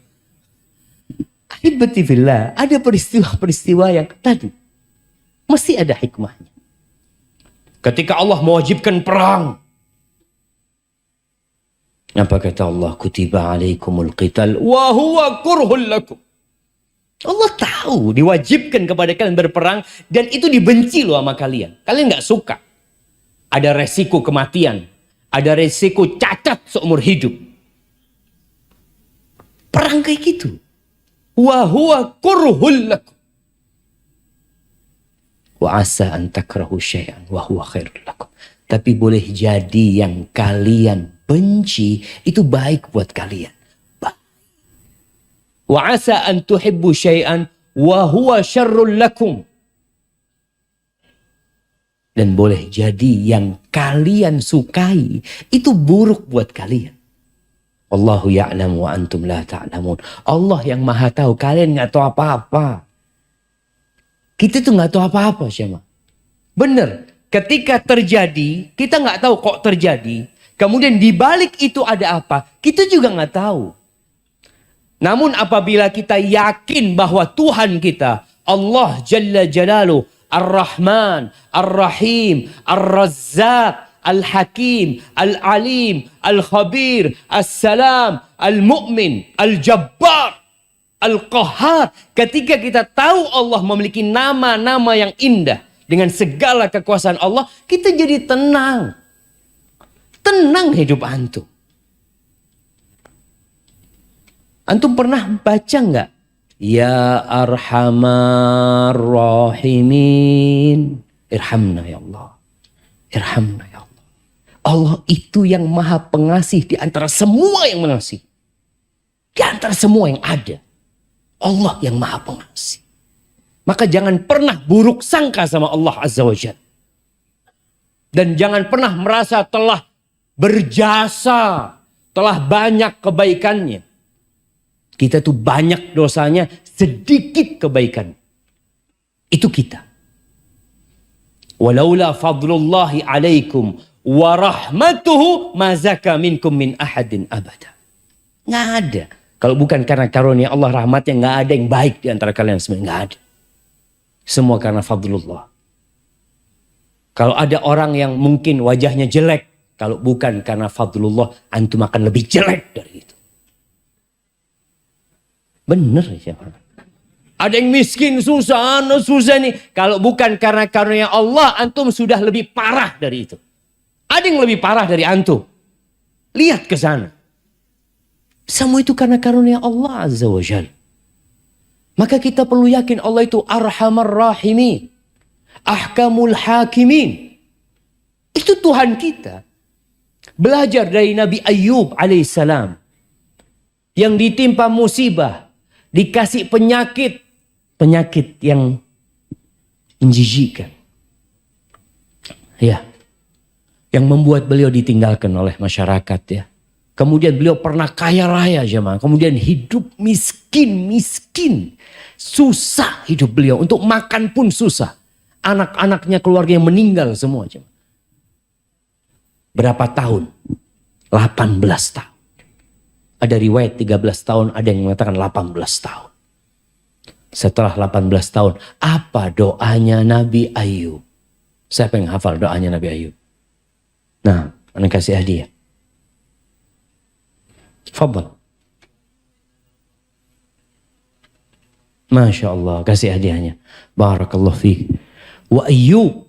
Speaker 1: Ahibati fillah. Ada peristiwa-peristiwa yang tadi. Mesti ada hikmahnya. Ketika Allah mewajibkan perang. Apa kata Allah? Kutiba alaikumul qital wa huwa kurhul lakum. Allah tahu diwajibkan kepada kalian berperang dan itu dibenci loh sama kalian. Kalian gak suka. Ada resiko kematian. Ada resiko cacat seumur hidup. Perang kayak gitu. Wa huwa kurhul lakum. Wa asa an takrahu syai'an wa huwa khairul lakum. Tapi boleh jadi yang kalian benci itu baik buat kalian. Wa asa an tuhibbu syai'an wa huwa syarrul lakum. Dan boleh jadi yang kalian sukai itu buruk buat kalian. Wallahu ya'lamu wa antum la ta'lamun. Allah yang maha tahu, kalian nggak tahu apa-apa. Kita tuh nggak tahu apa-apa, Syama. Bener, ketika terjadi, kita nggak tahu kok terjadi. Kemudian di balik itu ada apa, kita juga nggak tahu. Namun apabila kita yakin bahwa Tuhan kita, Allah Jalla Jalaluh, Ar-Rahman, Ar-Rahim, Ar-Razzaq, Al-Hakim, Al-Alim, Al-Khabir, As-Salam, Al-Mu'min, Al-Jabbar, Al-Qahhar. Ketika kita tahu Allah memiliki nama-nama yang indah dengan segala kekuasaan Allah, kita jadi tenang. Tenang hidup antum. Antum pernah baca nggak? Ya Arhamar Rahimin. Irhamna ya Allah. Irhamna ya Allah. Allah itu yang maha pengasih di antara semua yang mengasihi. Di antara semua yang ada. Allah yang maha pengasih. Maka jangan pernah buruk sangka sama Allah Azza wa Jalla. Dan jangan pernah merasa telah berjasa. Telah banyak kebaikannya. Kita tuh banyak dosanya, sedikit kebaikan. Itu kita. Walaula fadlullahi alaikum wa rahmatuhu ma zaka minkum min ahadin abada. Nggak ada. Kalau bukan karena karunia Allah rahmatnya, nggak ada yang baik di antara kalian semua. Nggak ada. Semua karena fadlullah. Kalau ada orang yang mungkin wajahnya jelek, kalau bukan karena fadlullah, antum akan lebih jelek dari itu. Bener ya. Ada yang miskin, susah nih. Kalau bukan karena karunia Allah, antum sudah lebih parah dari itu. Ada yang lebih parah dari antum. Lihat ke sana. Semua itu karena karunia Allah Azza wa Jalla. Maka kita perlu yakin Allah itu Arhamar Rahimin. Ahkamul Hakimin. Itu Tuhan kita. Belajar dari Nabi Ayyub alaihissalam. Yang ditimpa musibah. Dikasih penyakit. Penyakit yang menjijikkan. Ya. Yang membuat beliau ditinggalkan oleh masyarakat ya. Kemudian beliau pernah kaya raya jemaah. Kemudian hidup miskin. Susah hidup beliau. Untuk makan pun susah. Anak-anaknya keluarganya meninggal semua jemaah. Berapa tahun? 18 tahun. Ada riwayat 13 tahun. Ada yang mengatakan 18 tahun. Setelah 18 tahun. Apa doanya Nabi Ayyub? Siapa yang hafal doanya Nabi Ayyub? Nah, anda kasih hadiah. Fadal. Masya Allah, kasih hadiahnya. Barakallahu fiik. Wa Ayyub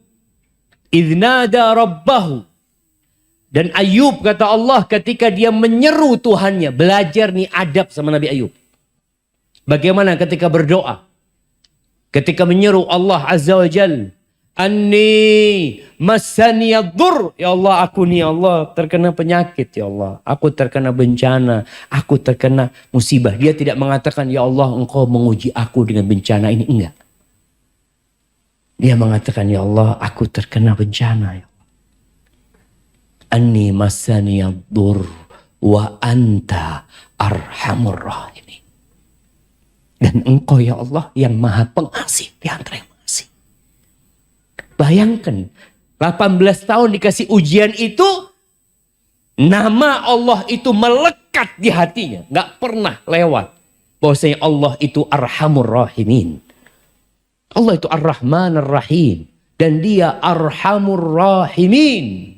Speaker 1: idnada rabbahu. Dan Ayyub kata Allah ketika dia menyeru Tuhannya. Belajar nih adab sama Nabi Ayyub. Bagaimana ketika berdoa. Ketika menyeru Allah Azza wa Jalla. Anni masaniyaddur. Ya Allah, aku nih Allah terkena penyakit ya Allah. Aku terkena bencana. Aku terkena musibah. Dia tidak mengatakan ya Allah engkau menguji aku dengan bencana ini. Enggak. Dia mengatakan ya Allah aku terkena bencana ya Allah. Anni masaniyaddur wa anta arhamur rahimin. Dan engkau ya Allah yang maha pengasih di antara yang mengasih. Bayangkan 18 tahun dikasih ujian itu, nama Allah itu melekat di hatinya, nggak pernah lewat. Bahwasanya Allah itu Arhamur Rahimin. Allah itu Ar-Rahman Ar-Rahim dan dia Arhamur Rahimin.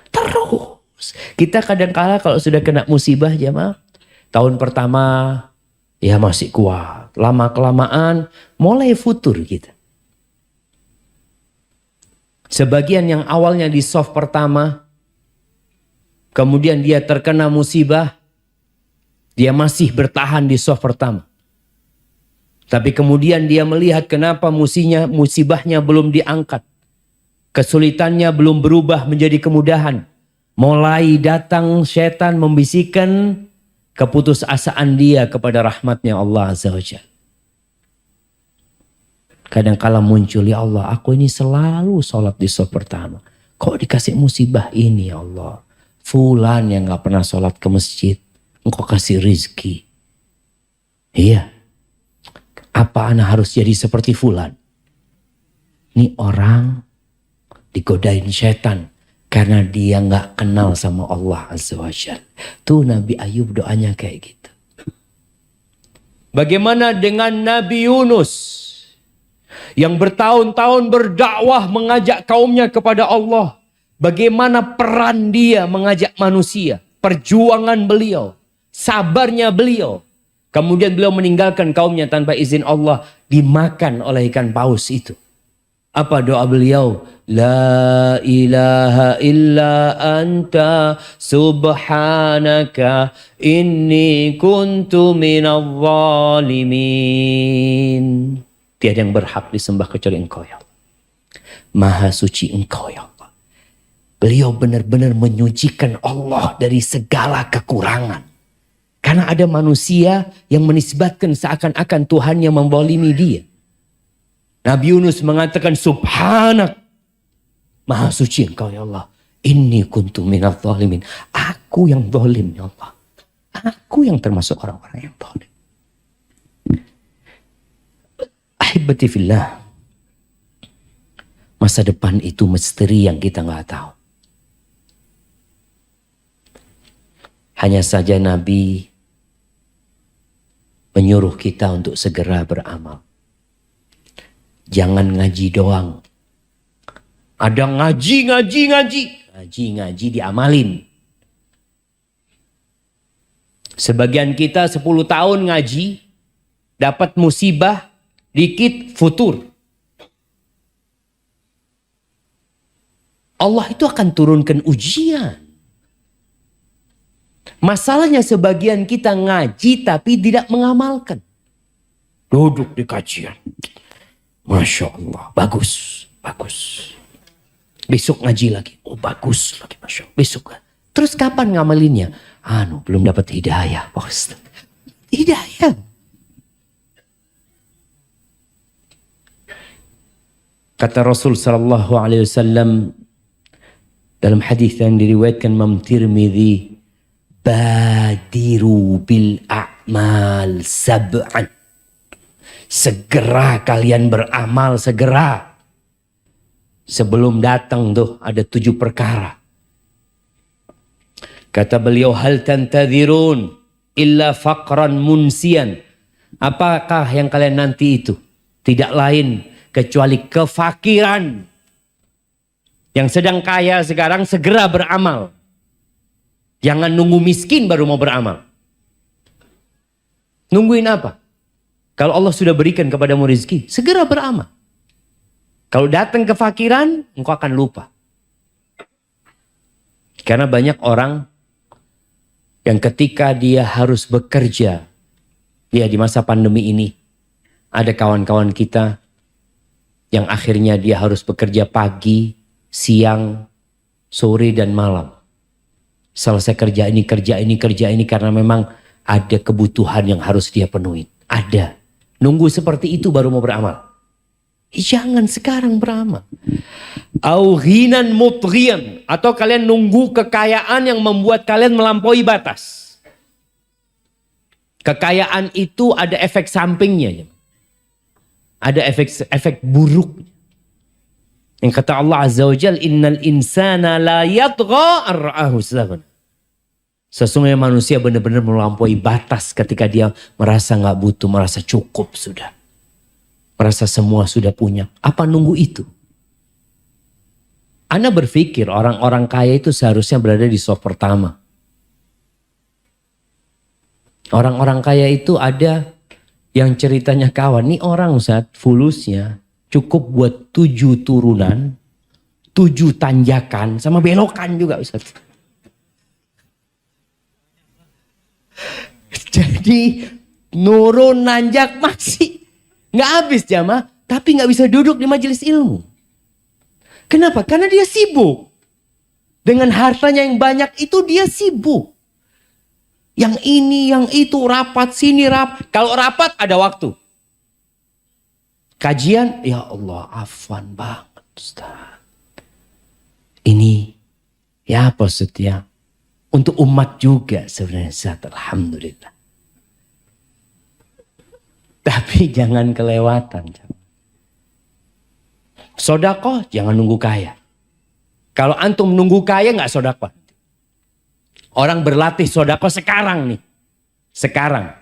Speaker 1: Terus kita kadang-kala kalau sudah kena musibah jemaah, tahun pertama ya masih kuat, lama-kelamaan mulai futur kita. Sebagian yang awalnya di soft pertama, kemudian dia terkena musibah, dia masih bertahan di soft pertama. Tapi kemudian dia melihat kenapa musibahnya belum diangkat. Kesulitannya belum berubah menjadi kemudahan. Mulai datang setan membisikkan keputusasaan dia kepada rahmatnya Allah Azza wa Jalla. Kadang-kala muncul, ya Allah, aku ini selalu sholat di sholat pertama. Kok dikasih musibah ini ya Allah? Fulan yang gak pernah sholat ke masjid, engkau kasih rizki. Iya. Apa ana harus jadi seperti fulan? Ini orang digodain setan karena dia gak kenal sama Allah Azza wa Jalla. Tuh Nabi Ayub doanya kayak gitu. Bagaimana dengan Nabi Yunus yang bertahun-tahun berdakwah mengajak kaumnya kepada Allah? Bagaimana peran dia mengajak manusia, perjuangan beliau, sabarnya beliau. Kemudian beliau meninggalkan kaumnya tanpa izin Allah, dimakan oleh ikan paus itu. Apa doa beliau? La ilaha illa anta subhanaka inni kuntu minadh zalimin. Tiada yang berhak disembah kecuali Engkau ya Allah. Maha suci Engkau ya Allah. Beliau benar-benar menyucikan Allah dari segala kekurangan. Karena ada manusia yang menisbatkan seakan-akan Tuhan yang membolimi dia. Nabi Yunus mengatakan subhanak. Maha suci Engkau ya Allah. Inni kuntu minadh zalimin. Aku yang zalim ya Allah. Aku yang termasuk orang-orang yang zalim. Ahibati fillah. Masa depan itu misteri yang kita nggak tahu. Hanya saja Nabi menyuruh kita untuk segera beramal. Jangan ngaji doang. Ada ngaji diamalin. Sebagian kita 10 tahun ngaji, dapat musibah, dikit futur. Allah itu akan turunkan ujian. Masalahnya sebagian kita ngaji tapi tidak mengamalkan. Duduk di kajian. Masya Allah, bagus. Besok ngaji lagi, oh bagus lagi, Masya Allah. Besok. Terus kapan ngamalinnya? Belum dapat hidayah, Pak Ustaz. Hidayah. Kata Rasul sallallahu alaihi wasallam dalam hadis yang diriwayatkan Imam Tirmidzi, badiru bil a'mal sab'an. Segera kalian beramal, segera. Sebelum datang tuh ada 7 perkara. Kata beliau, hal tantadhirun illa faqran munsian. Apakah yang kalian nanti itu? Tidak lain kecuali kefakiran. Yang sedang kaya sekarang segera beramal. Jangan nunggu miskin baru mau beramal. Nungguin apa? Kalau Allah sudah berikan kepadamu rezeki, segera beramal. Kalau datang kefakiran, engkau akan lupa. Karena banyak orang yang ketika dia harus bekerja, ya di masa pandemi ini, ada kawan-kawan kita yang akhirnya dia harus bekerja pagi, siang, sore dan malam. Selesai kerja ini karena memang ada kebutuhan yang harus dia penuhi. Ada. Nunggu seperti itu baru mau beramal. Jangan sekarang beramal. Au ghinan mutghiyan, atau kalian nunggu kekayaan yang membuat kalian melampaui batas. Kekayaan itu ada efek sampingnya. Ada efek buruk. Yang kata Allah Azza wa Jalla, innal insana la yatgha ar-ra'ahu istaghna. Sesungguhnya manusia benar-benar melampaui batas ketika dia merasa nggak butuh, merasa cukup sudah. Merasa semua sudah punya. Apa nunggu itu? Ana berpikir orang-orang kaya itu seharusnya berada di soft pertama. Orang-orang kaya itu ada yang ceritanya kawan. Nih orang Ustaz, fulusnya cukup buat 7 turunan, 7 tanjakan, sama belokan juga Ustaz. Jadi nurun nanjak masih nggak habis jamaah, tapi nggak bisa duduk di majelis ilmu. Kenapa? Karena dia sibuk. Dengan hartanya yang banyak itu dia sibuk. Yang ini, yang itu, rapat sini, rapat. Kalau rapat ada waktu. Kajian, ya Allah, afwan banget Ustaz. Ini, ya apa Ustaz ya? Untuk umat juga sebenarnya Ustaz, alhamdulillah. Tapi jangan kelewatan. Sodakoh jangan nunggu kaya. Kalau antum nunggu kaya nggak sodakoh. Orang berlatih sodakoh sekarang nih. Sekarang.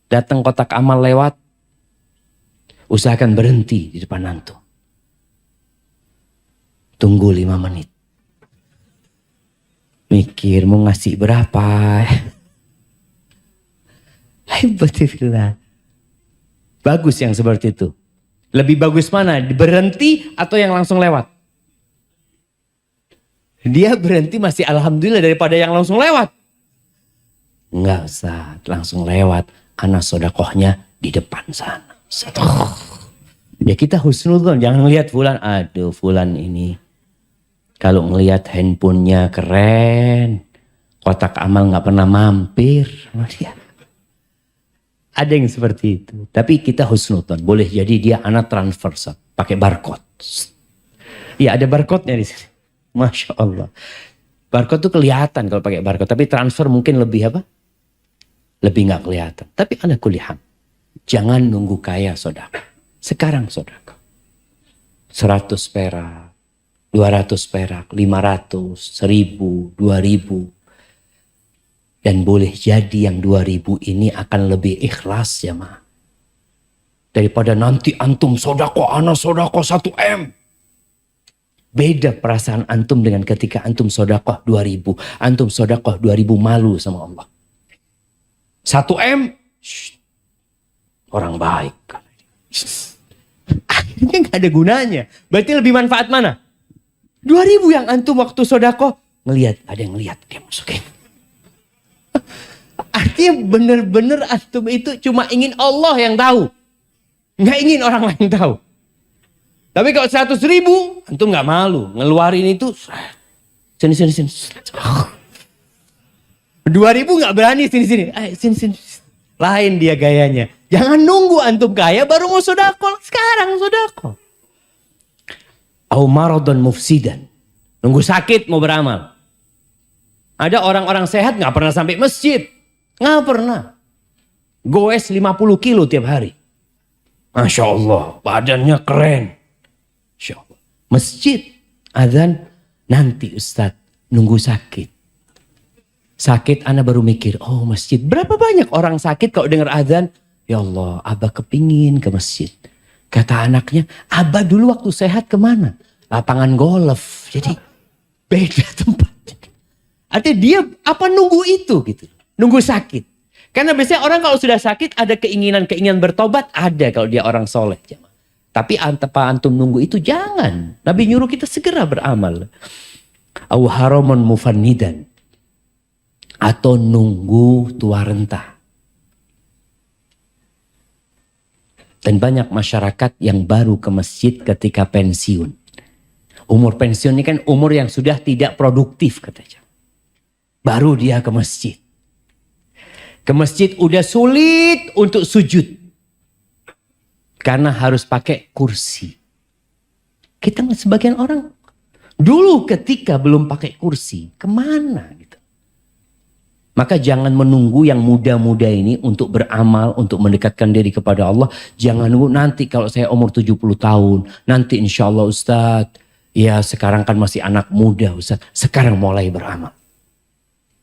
Speaker 1: Datang kotak amal lewat. Usahakan berhenti di depan antum. Tunggu 5 menit. Mikir mau ngasih berapa. Alhamdulillah. Bagus yang seperti itu. Lebih bagus mana? Berhenti atau yang langsung lewat? Dia berhenti masih alhamdulillah daripada yang langsung lewat. Enggak Ustaz, langsung lewat. Anak sodakohnya di depan sana. Ya kita husnudzon, jangan ngelihat fulan. Aduh fulan ini. Kalau ngelihat handphonenya keren. Kotak amal gak pernah mampir. Ada yang seperti itu. Tapi kita husnudzon. Boleh jadi dia anak transfer. Pakai barcode. Ya ada barcode-nya di sini. Masya Allah. Barcode tuh kelihatan kalau pakai barcode. Tapi transfer mungkin lebih apa? Lebih gak kelihatan. Tapi ala kulli hal. Jangan nunggu kaya sodako. Sekarang sodako. 100 perak. 200 perak. 500. 1000. 2000. Dan boleh jadi yang 2000 ini akan lebih ikhlas ya ma. Daripada nanti antum sodako, ana sodako 1 M. Beda perasaan antum dengan ketika antum sodako 2000. Antum sodako 2000 malu sama Allah. 1 M. Shh, orang baik. Akhirnya gak ada gunanya. Berarti lebih manfaat mana? 2000 yang antum waktu sodako. Ngelihat, ada yang ngelihat. Dia masukin. Artinya benar-benar antum itu cuma ingin Allah yang tahu. Nggak ingin orang lain tahu. Tapi kalau 100.000, antum nggak malu. Ngeluarin itu. Sini. 2.000 nggak berani sini. Sini. Lain dia gayanya. Jangan nunggu antum kaya baru mau sodako. Sekarang sodako. Au maradun mufsidan. Nunggu sakit mau beramal. Ada orang-orang sehat nggak pernah sampai masjid. Nggak pernah. Goes 50 kilo tiap hari. Masya Allah. Badannya keren. Masya Allah. Masjid. Azan. Nanti Ustadz. Nunggu sakit. Sakit anak baru mikir. Oh masjid. Berapa banyak orang sakit kalau dengar azan. Ya Allah. Abah kepingin ke masjid. Kata anaknya. Abah dulu waktu sehat kemana? Lapangan golf. Jadi beda tempat. Artinya dia apa nunggu itu gitu. Nunggu sakit. Karena biasanya orang kalau sudah sakit ada keinginan bertobat. Ada kalau dia orang soleh. Tapi apa antum nunggu itu jangan. Nabi nyuruh kita segera beramal. Au haramun mufannidan. Atau nunggu tua renta. Dan banyak masyarakat yang baru ke masjid ketika pensiun. Umur pensiun ini kan umur yang sudah tidak produktif katanya. Baru dia ke masjid. Ke masjid udah sulit untuk sujud. Karena harus pakai kursi. Kita sebagian orang. Dulu ketika belum pakai kursi. Kemana gitu. Maka jangan menunggu yang muda-muda ini untuk beramal. Untuk mendekatkan diri kepada Allah. Jangan nunggu nanti kalau saya umur 70 tahun. Nanti insya Allah Ustadz. Ya sekarang kan masih anak muda Ustadz. Sekarang mulai beramal.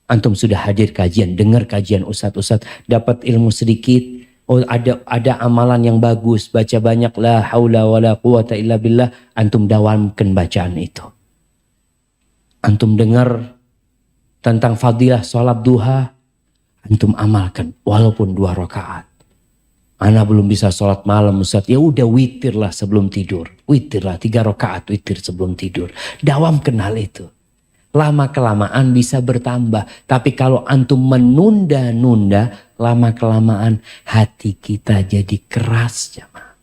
Speaker 1: Antum sudah hadir kajian, dengar kajian ustadz, dapat ilmu sedikit, oh ada amalan yang bagus, baca banyak la haula wala quwata illa billah, antum dawamkan bacaan itu. Antum dengar tentang fadilah sholat duha, antum amalkan walaupun 2 rakaat. Ana belum bisa sholat malam Ustaz, ya udah witir lah sebelum tidur, witir lah 3 rakaat witir sebelum tidur, dawamkan hal itu. Lama-kelamaan bisa bertambah. Tapi kalau antum menunda-nunda, lama-kelamaan hati kita jadi keras. Jamaah.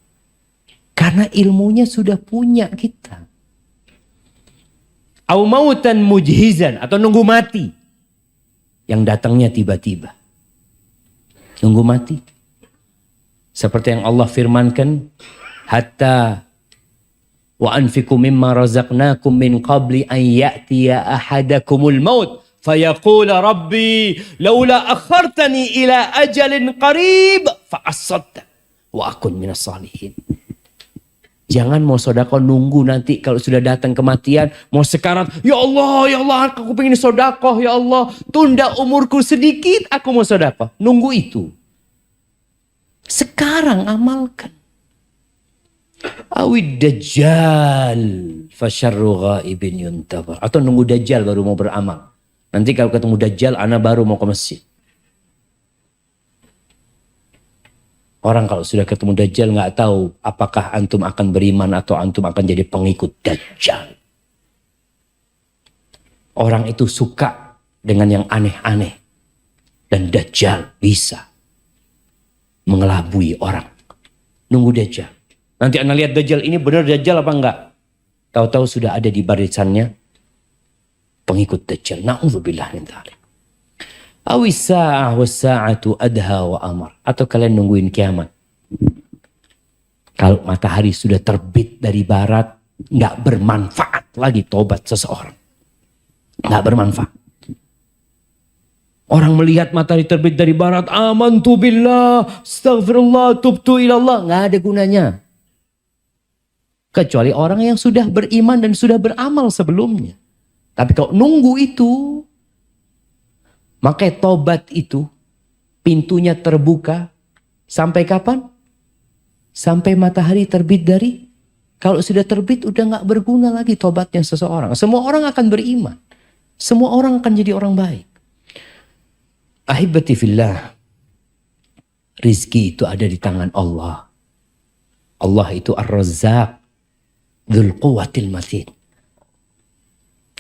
Speaker 1: Karena ilmunya sudah punya kita. Au mautan mujhizan. Atau nunggu mati. Yang datangnya tiba-tiba. Nunggu mati. Seperti yang Allah firmankan. Hatta wa anfiqu mimma razaqnakum min qabli an ya'tiya ahadakumul maut Fayaqul Rabbi laula akhartani ila ajalin qarib fa asaddaq wa akun minas salihin. Jangan mau sodako nunggu nanti kalau sudah datang kematian. Mau sekarang, ya Allah, aku pengen sodako, ya Allah. Tunda umurku sedikit, aku mau sodako. Nunggu itu. Sekarang amalkan. Awid dajjal fasyarru ghaibin yuntabar. Atau nunggu dajjal baru mau beramal. Nanti kalau ketemu dajjal, ana baru mau ke masjid. Orang kalau sudah ketemu Dajjal nggak tahu apakah antum akan beriman atau antum akan jadi pengikut Dajjal. Orang itu suka dengan yang aneh-aneh. Dan Dajjal bisa mengelabui orang. Nunggu Dajjal. Nanti anda lihat Dajjal ini benar Dajjal apa enggak? Tahu-tahu sudah ada di barisannya pengikut Dajjal. Na'udzubillah min dzalik. Awisa'ah wasa'atu adha wa amar. Atau kalian nungguin kiamat. Kalau matahari sudah terbit dari barat, nggak bermanfaat lagi tobat seseorang. Nggak bermanfaat. Orang melihat matahari terbit dari barat, amantu billah, astaghfirullah, tubtu ilallah. Nggak ada gunanya. Kecuali orang yang sudah beriman dan sudah beramal sebelumnya. Tapi kalau nunggu itu, maka tobat itu pintunya terbuka sampai kapan? Sampai matahari terbit dari. Kalau sudah terbit udah nggak berguna lagi tobatnya seseorang. Semua orang akan beriman. Semua orang akan jadi orang baik. Ahibati fillah. Rizki itu ada di tangan Allah. Allah itu Ar-Razzaq. Dzul Quwwatil Matin.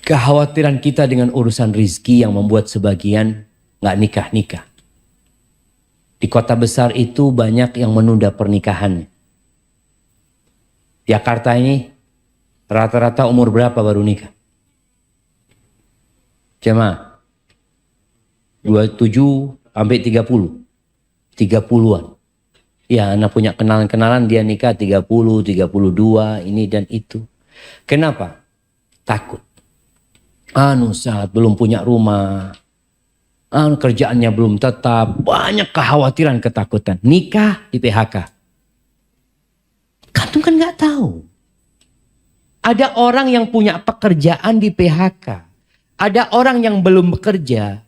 Speaker 1: Kekhawatiran kita dengan urusan rizki yang membuat sebagian nggak nikah-nikah. Di kota besar itu banyak yang menunda pernikahannya. Jakarta ini rata-rata umur berapa baru nikah? Jemaah 27 sampai 30. 30-an. Ya, anak punya kenalan-kenalan dia nikah 30, 32, ini dan itu. Kenapa? Takut. Saat belum punya rumah, kerjaannya belum tetap, banyak kekhawatiran, ketakutan. Nikah di PHK. Kamu kan nggak tahu. Ada orang yang punya pekerjaan di PHK. Ada orang yang belum bekerja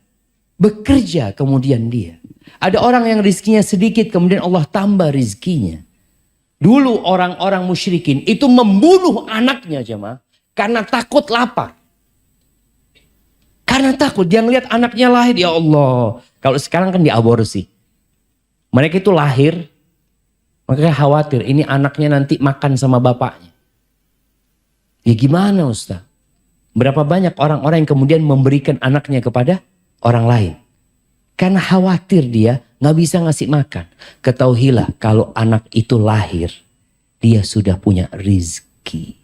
Speaker 1: kemudian dia. Ada orang yang rizkinya sedikit, kemudian Allah tambah rizkinya. Dulu orang-orang musyrikin itu membunuh anaknya jemaah karena takut lapar. Karena takut, dia ngelihat anaknya lahir, ya Allah. Kalau sekarang kan diaborsi. Mereka itu lahir, mereka khawatir ini anaknya nanti makan sama bapaknya. Ya gimana Ustaz? Berapa banyak orang-orang yang kemudian memberikan anaknya kepada orang lain. Karena khawatir dia gak bisa ngasih makan. Ketahuilah kalau anak itu lahir, dia sudah punya rizki.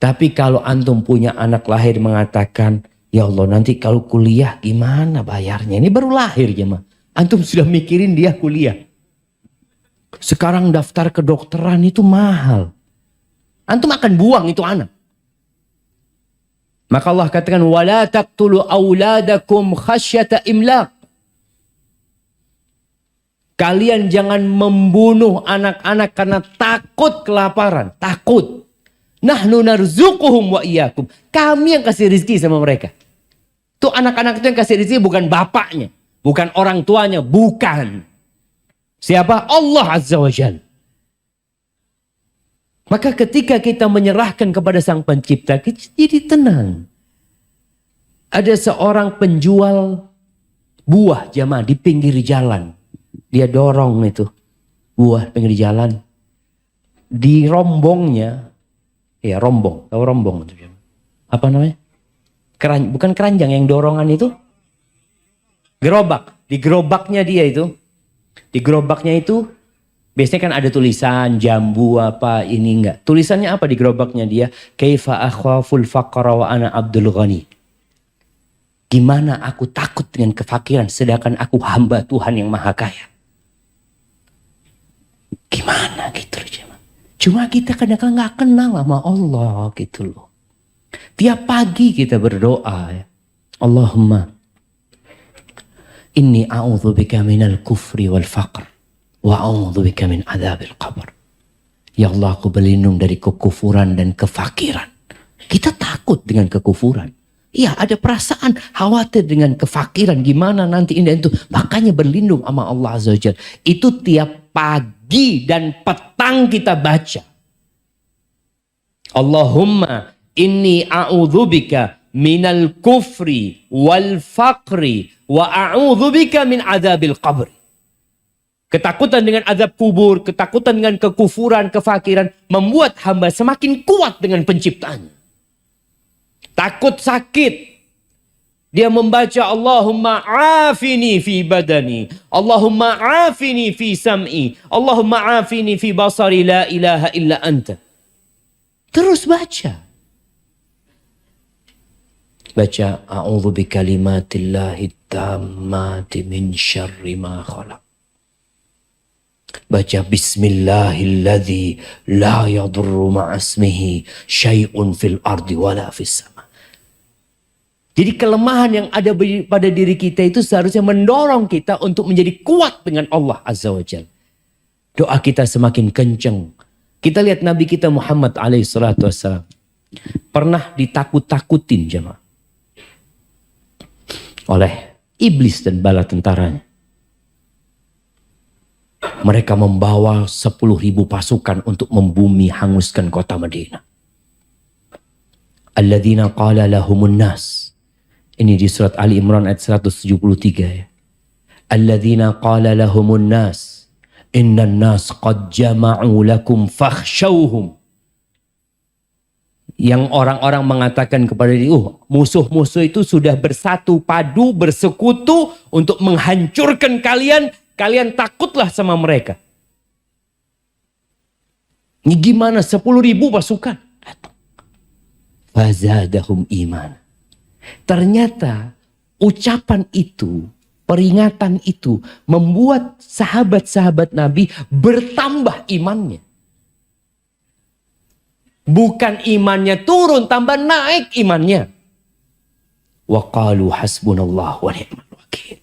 Speaker 1: Tapi kalau antum punya anak lahir mengatakan, ya Allah nanti kalau kuliah gimana bayarnya? Ini baru lahir jemaah. Antum sudah mikirin dia kuliah. Sekarang daftar kedokteran itu mahal. Antum akan buang itu anak. Maka Allah katakan, wala taqtulu auladakum khasyata imlaq. Kalian jangan membunuh anak-anak karena takut kelaparan. Takut. Nahnu narzuquhum wa iyyakum. Kami yang kasih rezeki sama mereka. Tuh anak-anak itu yang kasih rezeki bukan bapaknya, bukan orang tuanya, bukan. Siapa? Allah Azza wa Jalla. Maka ketika kita menyerahkan kepada Sang Pencipta, kita jadi tenang. Ada seorang penjual buah jamaah di pinggir jalan. Dia dorong itu buah pinggir jalan. Di rombongnya, ya rombong, tahu rombong itu apa namanya? Bukan keranjang yang dorongan itu, gerobak. Di gerobaknya dia itu, di gerobaknya itu biasanya kan ada tulisan jambu apa ini enggak. Tulisannya apa di gerobaknya dia? Kaifa akhaful faqra wa ana abdul ghani. Gimana aku takut dengan kefakiran sedangkan aku hamba Tuhan yang maha kaya. Gimana gitu loh. Cuma kita kadang-kadang gak kenal sama Allah gitu loh. Tiap pagi kita berdoa ya. Allahumma inni a'udzubika minal kufri wal faqr wa a'udzubika min adzabil qabr. Ya Allah, aku berlindung dari kekufuran dan kefakiran. Kita takut dengan kekufuran. Iya, ada perasaan khawatir dengan kefakiran. Gimana nanti ini itu. Makanya berlindung sama Allah Azza wa Jalla. Itu tiap pagi dan petang kita baca. Allahumma inni a'udzubika minal kufri wal faqri wa a'udzubika min adzabil qabri. Ketakutan dengan azab kubur, ketakutan dengan kekufuran, kefakiran membuat hamba semakin kuat dengan penciptaannya. Takut sakit, dia membaca Allahumma afini fi badani, Allahumma afini fi sam'i, Allahumma afini fi basari, la ilaha illa anta. Terus baca. Baca a'udzu bikalimatillahi tammati min syarri ma khalaq. Baca bismillahilladzi la yadurru ma'asmihi syai'un fil ardi wala fis sama. Jadi kelemahan yang ada pada diri kita itu seharusnya mendorong kita untuk menjadi kuat dengan Allah Azza wa Jalla. Doa kita semakin kencang. Kita lihat Nabi kita Muhammad alaihi salatu wassalam pernah ditakut-takutin jemaah oleh iblis dan bala tentaranya. Mereka membawa 10.000 pasukan untuk membumi hanguskan kota Madinah. Alladzina qala lahumun nas. Ini di surat Ali Imran ayat 173 ya. Alladzina qala lahumun nas. Innan nas qad jama'u lakum fakhshawhum. Yang orang-orang mengatakan kepada dia, musuh-musuh itu sudah bersatu padu, bersekutu untuk menghancurkan kalian. Kalian takutlah sama mereka. Ini gimana 10.000 pasukan datang. Fazadahum iman. Ternyata ucapan itu, peringatan itu membuat sahabat-sahabat Nabi bertambah imannya. Bukan imannya turun, tambah naik imannya. Wa qalu hasbunallah wa ni'mal wakil.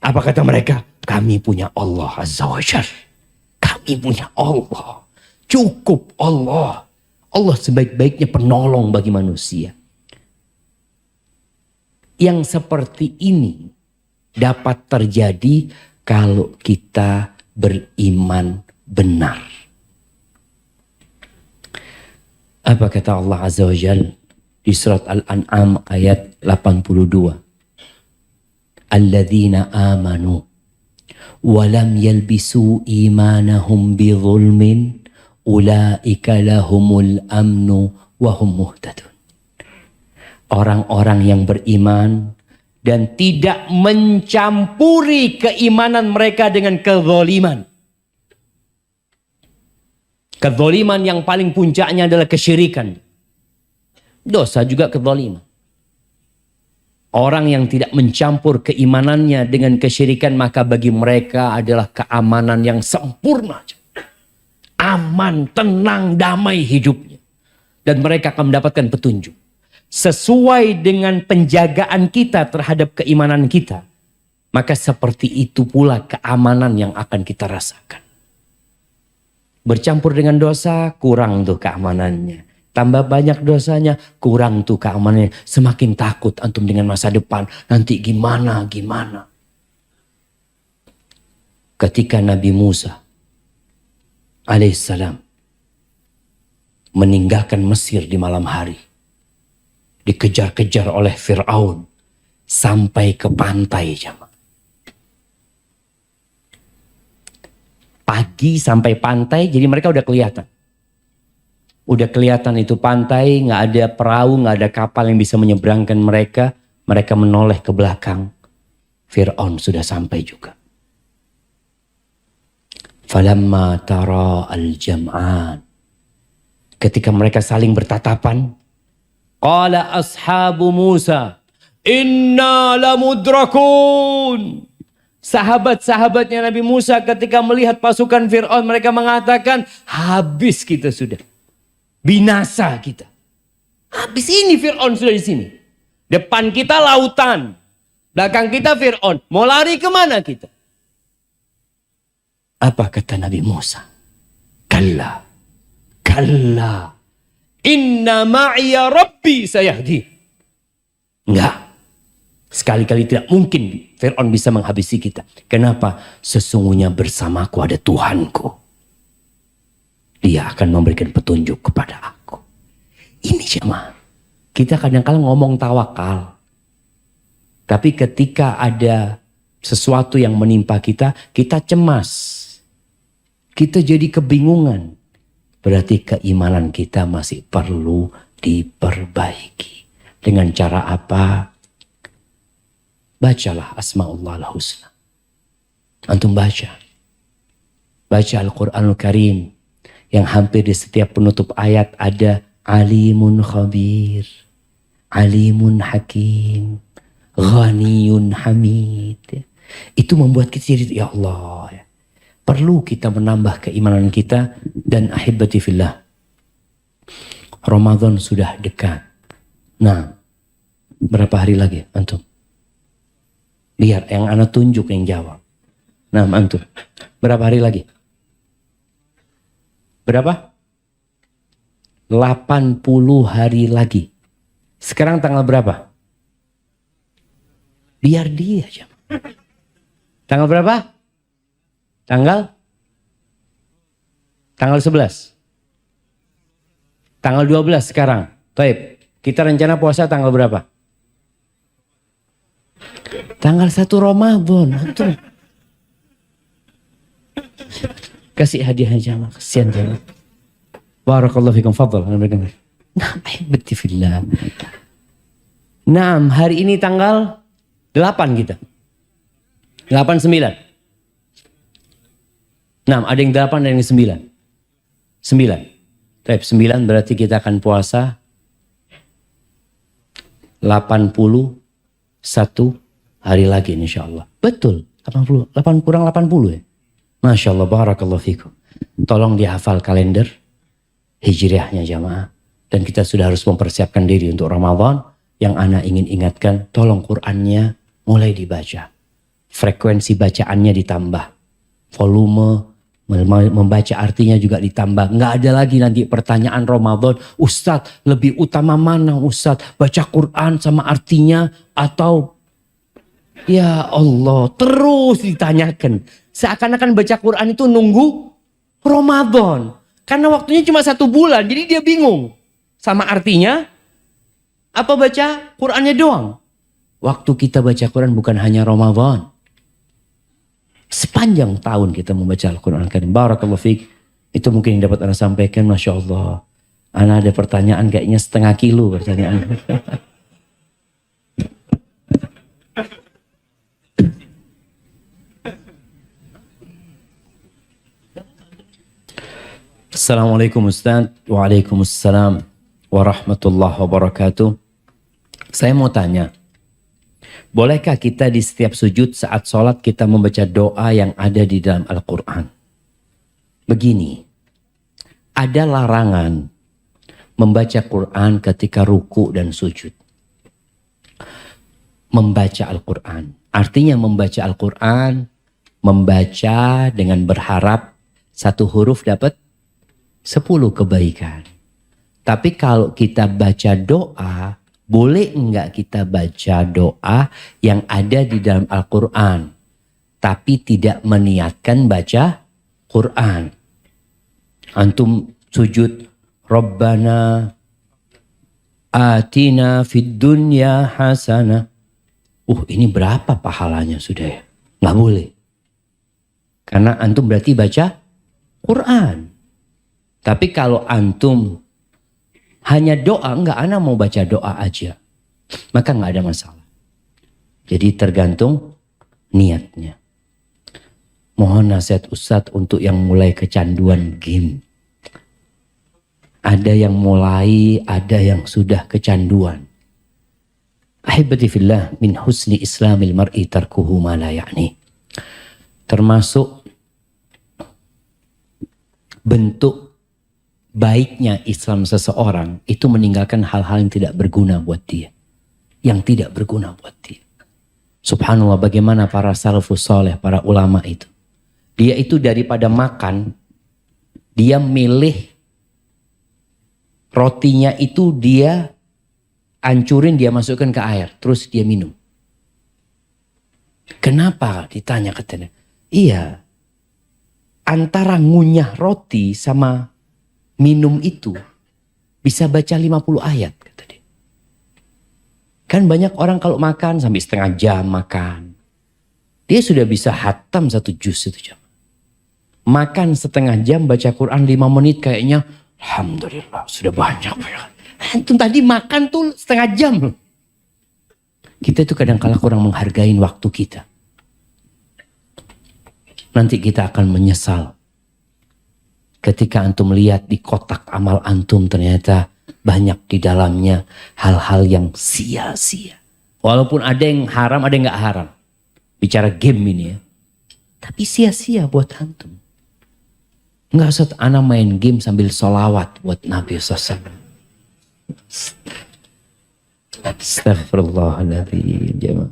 Speaker 1: Apa kata mereka? Kami punya Allah Azza wa Jalla. Kami punya Allah. Cukup Allah. Allah sebaik-baiknya penolong bagi manusia. Yang seperti ini dapat terjadi kalau kita beriman benar. Apa kata Allah Azza wa Jalla di surat Al-An'am ayat 82? Alladzina amanu walam yalbisu imanahum bizulmin ulaika lahumul amnu wahum muhtadun. Orang-orang yang beriman dan tidak mencampuri keimanan mereka dengan kezaliman. Kezaliman yang paling puncaknya adalah kesyirikan. Dosa juga kezaliman. Orang yang tidak mencampur keimanannya dengan kesyirikan, maka bagi mereka adalah keamanan yang sempurna. Aman, tenang, damai hidupnya. Dan mereka akan mendapatkan petunjuk. Sesuai dengan penjagaan kita terhadap keimanan kita, maka seperti itu pula keamanan yang akan kita rasakan. Bercampur dengan dosa, kurang tuh keamanannya. Tambah banyak dosanya, kurang tuh keamanannya. Semakin takut antum dengan masa depan. Nanti gimana. Ketika Nabi Musa alaihissalam meninggalkan Mesir di malam hari. Dikejar-kejar oleh Fir'aun. Sampai ke pantai. Pagi sampai pantai, jadi mereka udah kelihatan. Udah kelihatan itu pantai, nggak ada perahu, nggak ada kapal yang bisa menyeberangkan mereka. Mereka menoleh ke belakang. Fir'aun sudah sampai juga. Falamma tara al-jam'an. Ketika mereka saling bertatapan. Qala ashabu Musa. Inna lamudrakun. Sahabat-sahabatnya Nabi Musa ketika melihat pasukan Fir'aun, mereka mengatakan, habis kita sudah. Binasa kita. Habis ini Fir'aun sudah di sini. Depan kita lautan. Belakang kita Fir'aun. Mau lari kemana kita? Apa kata Nabi Musa? Kalla. Kalla. Inna ma'iya Rabbi sayahdi. Enggak. Sekali-kali tidak mungkin Fir'aun bisa menghabisi kita. Kenapa? Sesungguhnya bersamaku ada Tuhanku. Dia akan memberikan petunjuk kepada aku. Ini jemaah. Kita kadang-kadang ngomong tawakal. Tapi ketika ada sesuatu yang menimpa kita, kita cemas. Kita jadi kebingungan. Berarti keimanan kita masih perlu diperbaiki. Dengan cara apa? Bacalah Asma'ullah al-Husna. Antum baca. Baca Al-Quranul Karim. Yang hampir di setiap penutup ayat ada Alimun Khabir. Alimun Hakim. Ghaniyun Hamid. Itu membuat kita jadi, ya Allah. Perlu kita menambah keimanan kita. Dan ahibati fillah. Ramadan sudah dekat. Nah, berapa hari lagi antum? Biar yang anak tunjuk yang jawab. Nah, antum. Berapa hari lagi? Berapa? 80 hari lagi. Sekarang tanggal berapa? Biar dia aja. Tanggal berapa? Tanggal 11. Tanggal 12 sekarang. Baik. Kita rencana puasa tanggal berapa? Tanggal 1 Ramadan. Kasih hadiah aja. Kasihan jangan. Barakallahu fikum. Fadal. Nah, ahibati fillah. Nah, hari ini tanggal 8 kita. 8, 9. Nah, ada yang 8 dan yang 9. 9. Baik, 9 berarti kita akan puasa 81 hari lagi insya Allah. Betul, 80, 8 kurang 80 ya. Masya Allah, barakallahu fikum. Tolong dihafal kalender hijriahnya jamaah. Dan kita sudah harus mempersiapkan diri untuk Ramadan. Yang ana ingin ingatkan, tolong Qur'annya mulai dibaca. Frekuensi bacaannya ditambah. Volume membaca artinya juga ditambah. Nggak ada lagi nanti pertanyaan Ramadan, Ustadz lebih utama mana Ustadz? Baca Quran sama artinya atau ya Allah terus ditanyakan. Seakan-akan baca Quran itu nunggu Ramadan. Karena waktunya cuma 1 bulan, jadi dia bingung. Sama artinya, apa baca Qurannya doang? Waktu kita baca Quran bukan hanya Ramadan. Sepanjang tahun kita membaca Al-Quran Karim. Barakallahu fiik. Itu mungkin yang dapat Anda sampaikan. Masya Allah. Ana ada pertanyaan kayaknya setengah kilo pertanyaan. Assalamualaikum Ustaz. Waalaikumsalam warahmatullahi wabarakatuh. Saya mau tanya. Bolehkah kita di setiap sujud saat sholat kita membaca doa yang ada di dalam Al-Quran? Begini, ada larangan membaca Quran ketika ruku dan sujud. Membaca Al-Quran. Artinya membaca Al-Quran, membaca dengan berharap 1 huruf dapat 10 kebaikan. Tapi kalau kita baca doa, boleh enggak kita baca doa yang ada di dalam Al-Quran, tapi tidak meniatkan baca Quran? Antum sujud, Rabbana atina fid dunya hasanah. Ini berapa pahalanya sudah ya? Nggak boleh. Karena antum berarti baca Quran. Tapi kalau antum hanya doa, enggak, ana mau baca doa aja, maka enggak ada masalah. Jadi tergantung niatnya. Mohon nasihat Ustadz untuk yang mulai kecanduan game. Ada yang mulai, ada yang sudah kecanduan. Ahibati fillah, min husni islamil mar'i tarkuhu ma la ya'ni. Termasuk bentuk baiknya Islam seseorang itu meninggalkan hal-hal yang tidak berguna buat dia. yang tidak berguna buat dia. Subhanallah, bagaimana para salafus soleh, para ulama itu. Dia itu daripada makan, dia milih rotinya itu dia hancurin, dia masukkan ke air, terus dia minum. Kenapa? Ditanya katanya. Iya, antara ngunyah roti sama minum itu bisa baca 50 ayat, kata dia. Kan banyak orang kalau makan sampai setengah jam makan. Dia sudah bisa hatam 1 juz itu jam. Makan setengah jam baca Quran 5 menit kayaknya alhamdulillah sudah banyak. Itu tadi makan tuh setengah jam. Kita itu kadang-kala kurang menghargai waktu kita. Nanti kita akan menyesal. Ketika antum lihat di kotak amal antum ternyata banyak di dalamnya hal-hal yang sia-sia. Walaupun ada yang haram, ada yang gak haram. Bicara game ini ya. Tapi sia-sia buat antum. Enggak usah ana main game sambil sholawat buat Nabi SAW. Astagfirullahaladzim jemaah.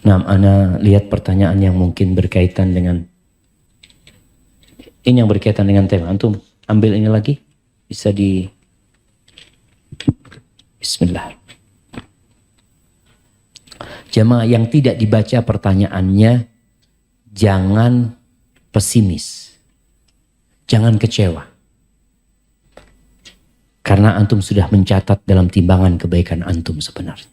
Speaker 1: Nah, ana lihat pertanyaan yang mungkin berkaitan dengan ini, yang berkaitan dengan tema. Antum ambil ini lagi, bisa di Bismillah. Jemaah yang tidak dibaca pertanyaannya, jangan pesimis, jangan kecewa, karena antum sudah mencatat dalam timbangan kebaikan antum sebenarnya.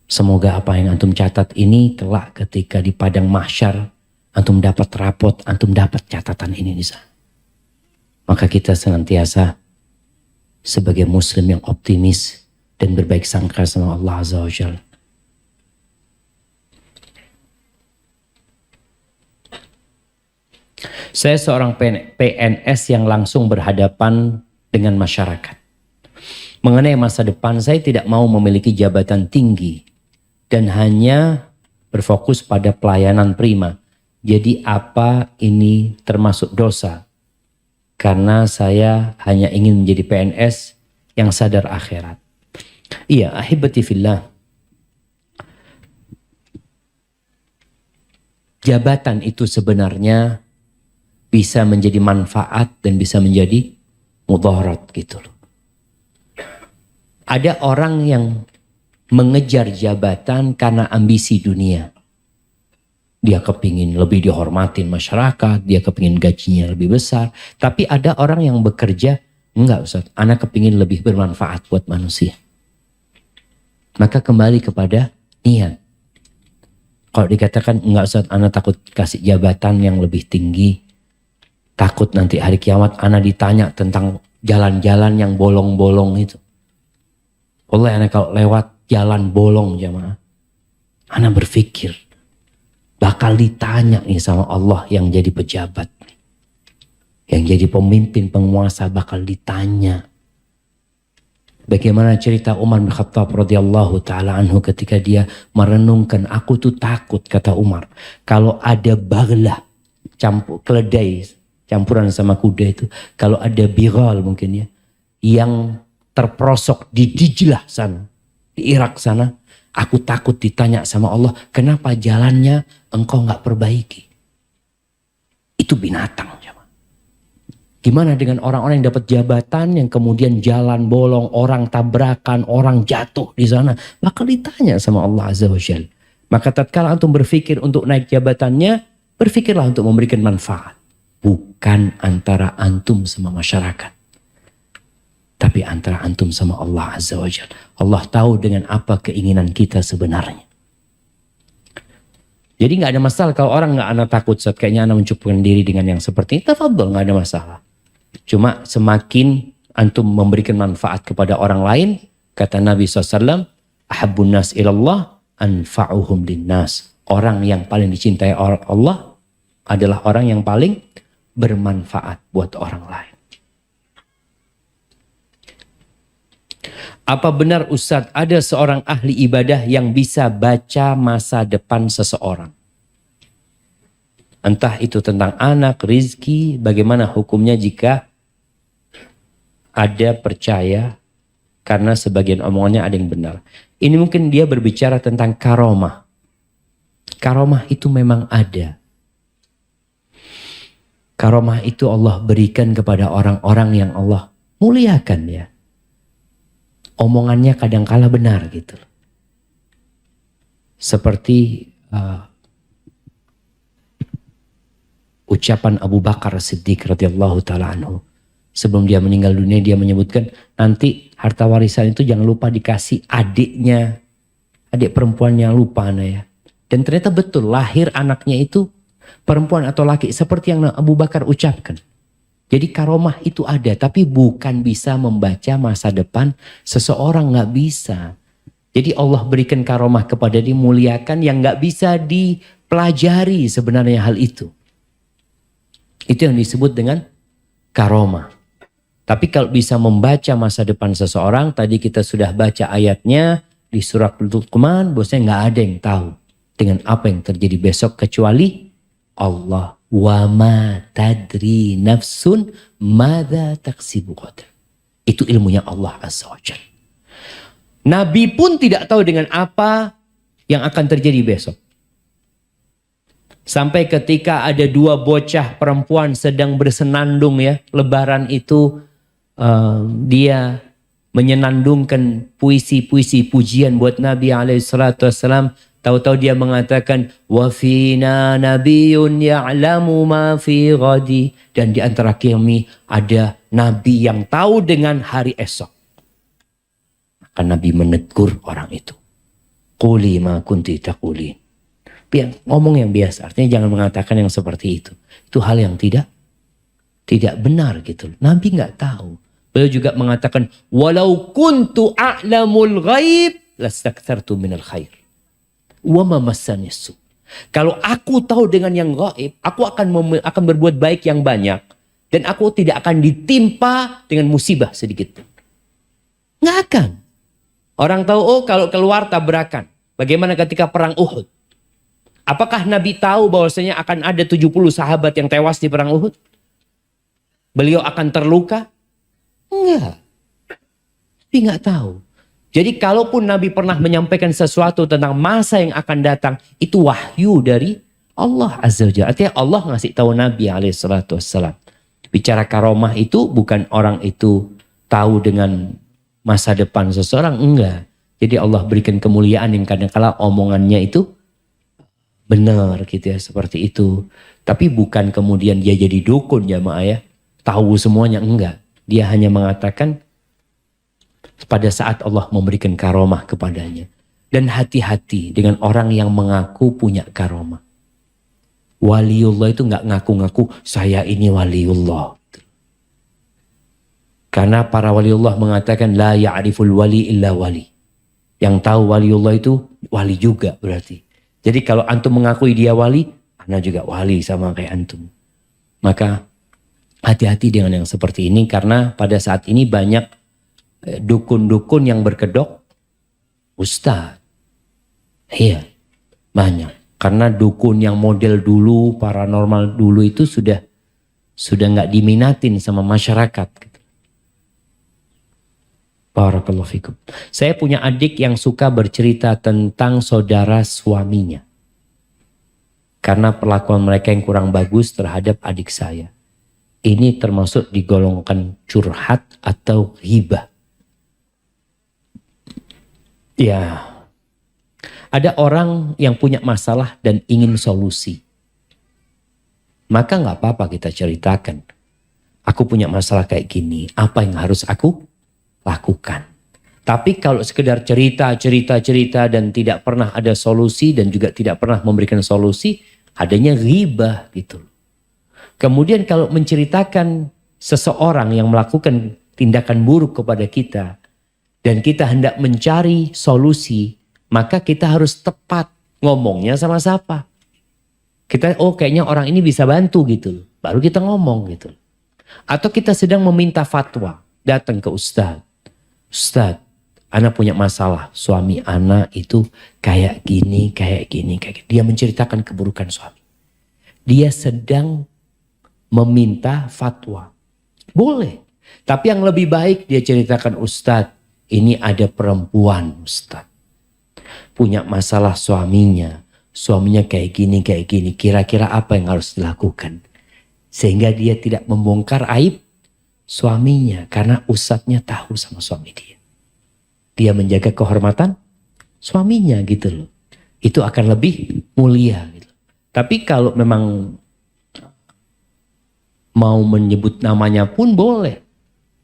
Speaker 1: Semoga apa yang antum catat ini kelak ketika di padang mahsyar antum dapat rapot, antum dapat catatan ini di sana. Maka kita senantiasa sebagai muslim yang optimis dan berbaik sangka sama Allah Azza wa Jalla. Saya seorang PNS yang langsung berhadapan dengan masyarakat. Mengenai masa depan, saya tidak mau memiliki jabatan tinggi dan hanya berfokus pada pelayanan prima. Jadi apa ini termasuk dosa? Karena saya hanya ingin menjadi PNS yang sadar akhirat. Iya, ahibati fillah. Jabatan itu sebenarnya bisa menjadi manfaat dan bisa menjadi mudarat gitu loh. Ada orang yang mengejar jabatan karena ambisi dunia. Dia kepingin lebih dihormatin masyarakat, dia kepingin gajinya lebih besar. Tapi ada orang yang bekerja, enggak Ustaz, anak kepingin lebih bermanfaat buat manusia. Maka kembali kepada niat. Kalau dikatakan enggak Ustaz, anak takut kasih jabatan yang lebih tinggi, takut nanti hari kiamat anak ditanya tentang jalan-jalan yang bolong-bolong itu. Oleh anak kalau lewat jalan bolong jamaah, anak berpikir bakal ditanya nih sama Allah yang jadi pejabat, yang jadi pemimpin penguasa, bakal ditanya. Bagaimana cerita Umar bin Khattab radhiyallahu taala anhu ketika dia merenungkan, aku tuh takut, kata Umar, kalau ada baglah campur keledai campuran sama kuda itu, kalau ada biral mungkin ya yang terperosok di Dijlah sana, di Irak sana, aku takut ditanya sama Allah, kenapa jalannya engkau nggak perbaiki? Itu binatang. Gimana dengan orang-orang yang dapat jabatan yang kemudian jalan bolong, orang tabrakan, orang jatuh di sana? Bakal ditanya sama Allah Azza wa Jalla. Maka tatkala antum berpikir untuk naik jabatannya, berpikirlah untuk memberikan manfaat. Bukan antara antum sama masyarakat, tapi antara antum sama Allah Azza wa Jalla. Allah tahu dengan apa keinginan kita sebenarnya. Jadi nggak ada masalah kalau orang nggak anak takut saat kayaknya anak mencukupkan diri dengan yang seperti itu, tafadhol, nggak ada masalah. Cuma semakin antum memberikan manfaat kepada orang lain, kata Nabi SAW, ahabbun nas ilallah anfa'uhum linnas. Orang yang paling dicintai Allah adalah orang yang paling bermanfaat buat orang lain. Apa benar Ustadz ada seorang ahli ibadah yang bisa baca masa depan seseorang? Entah itu tentang anak, rizki, bagaimana hukumnya jika ada percaya karena sebagian omongannya ada yang benar. Ini mungkin dia berbicara tentang karomah. Karomah itu memang ada. Karomah itu Allah berikan kepada orang-orang yang Allah muliakan ya. Omongannya kadangkala benar gitu. Seperti ucapan Abu Bakar Siddiq radhiyallahu taala anhu. Sebelum dia meninggal dunia dia menyebutkan nanti harta warisan itu jangan lupa dikasih adiknya, adik perempuannya, lupa ya. Dan ternyata betul lahir anaknya itu perempuan atau laki seperti yang Abu Bakar ucapkan. Jadi karomah itu ada tapi bukan bisa membaca masa depan seseorang, nggak bisa. Jadi Allah berikan karomah kepada dimuliakan yang nggak bisa dipelajari sebenarnya hal itu. Itu yang disebut dengan karomah. Tapi kalau bisa membaca masa depan seseorang, tadi kita sudah baca ayatnya di surat Luqman, bosnya nggak ada yang tahu dengan apa yang terjadi besok kecuali Allah. Wa ma tadri nafsun madza taksibu ghadan. Itu ilmunya Allah Azza wa Jalla. Nabi pun tidak tahu dengan apa yang akan terjadi besok. Sampai ketika ada dua bocah perempuan sedang bersenandung ya, lebaran itu dia menyenandungkan puisi-puisi pujian buat Nabi SAW. Tahu-tahu dia mengatakan wa fina nabiyyun ya'lamu ma fi ghadi, dan di antara kami ada nabi yang tahu dengan hari esok. Maka Nabi menegur orang itu. Quli ma kunti taqulin. Ngomong yang biasa, artinya jangan mengatakan yang seperti itu. Itu hal yang tidak benar gitu. Nabi nggak tahu. Beliau juga mengatakan walau kuntu a'lamul ghaib lastakthartu minal khair wa ma massani su. Kalau aku tahu dengan yang gaib, aku akan berbuat baik yang banyak dan aku tidak akan ditimpa dengan musibah sedikit pun. Nggak akan. Orang tahu kalau keluar tabrakan. Bagaimana ketika perang Uhud? Apakah Nabi tahu bahwasanya akan ada 70 sahabat yang tewas di perang Uhud? Beliau akan terluka? Enggak. Tapi nggak tahu. Jadi kalaupun Nabi pernah menyampaikan sesuatu tentang masa yang akan datang, itu wahyu dari Allah Azza wa Jalla. Artinya Allah ngasih tahu Nabi alaihissalam. Bicara karomah itu bukan orang itu tahu dengan masa depan seseorang, enggak. Jadi Allah berikan kemuliaan yang kadang-kala omongannya itu benar gitu ya, seperti itu. Tapi bukan kemudian dia jadi dukun jamaah ya, tahu semuanya, enggak. Dia hanya mengatakan pada saat Allah memberikan karomah kepadanya. Dan hati-hati dengan orang yang mengaku punya karomah. Waliullah itu enggak ngaku-ngaku saya ini waliullah. Karena para waliullah mengatakan la ya'riful wali illa wali. Yang tahu waliullah itu wali juga berarti. Jadi kalau antum mengakui dia wali, anda juga wali sama kayak antum. Maka hati-hati dengan yang seperti ini karena pada saat ini banyak dukun-dukun yang berkedok ustaz. Iya, banyak. Karena dukun yang model dulu, paranormal dulu itu sudah nggak diminatin sama masyarakat. Barakallahu fikum. Saya punya adik yang suka bercerita tentang saudara suaminya. Karena perlakuan mereka yang kurang bagus terhadap adik saya. Ini termasuk digolongkan curhat atau ghibah. Ya, ada orang yang punya masalah dan ingin solusi. Maka nggak apa-apa kita ceritakan. Aku punya masalah kayak gini, apa yang harus aku lakukan? Tapi kalau sekedar cerita dan tidak pernah ada solusi dan juga tidak pernah memberikan solusi, adanya ghibah gitu. Kemudian kalau menceritakan seseorang yang melakukan tindakan buruk kepada kita dan kita hendak mencari solusi, maka kita harus tepat ngomongnya sama siapa. Kita kayaknya orang ini bisa bantu gitu, baru kita ngomong gitu. Atau kita sedang meminta fatwa, datang ke ustaz. Ustaz, anak punya masalah, suami anak itu kayak gini. Dia menceritakan keburukan suami. dia sedang meminta fatwa. Boleh. Tapi yang lebih baik dia ceritakan, Ustadz, ini ada perempuan Ustadz. Punya masalah suaminya. Suaminya kayak gini. Kira-kira apa yang harus dilakukan? Sehingga dia tidak membongkar aib suaminya. Karena ustadznya tahu sama suami dia. Dia menjaga kehormatan suaminya gitu loh. Itu akan lebih mulia gitu. Tapi kalau memang mau menyebut namanya pun boleh.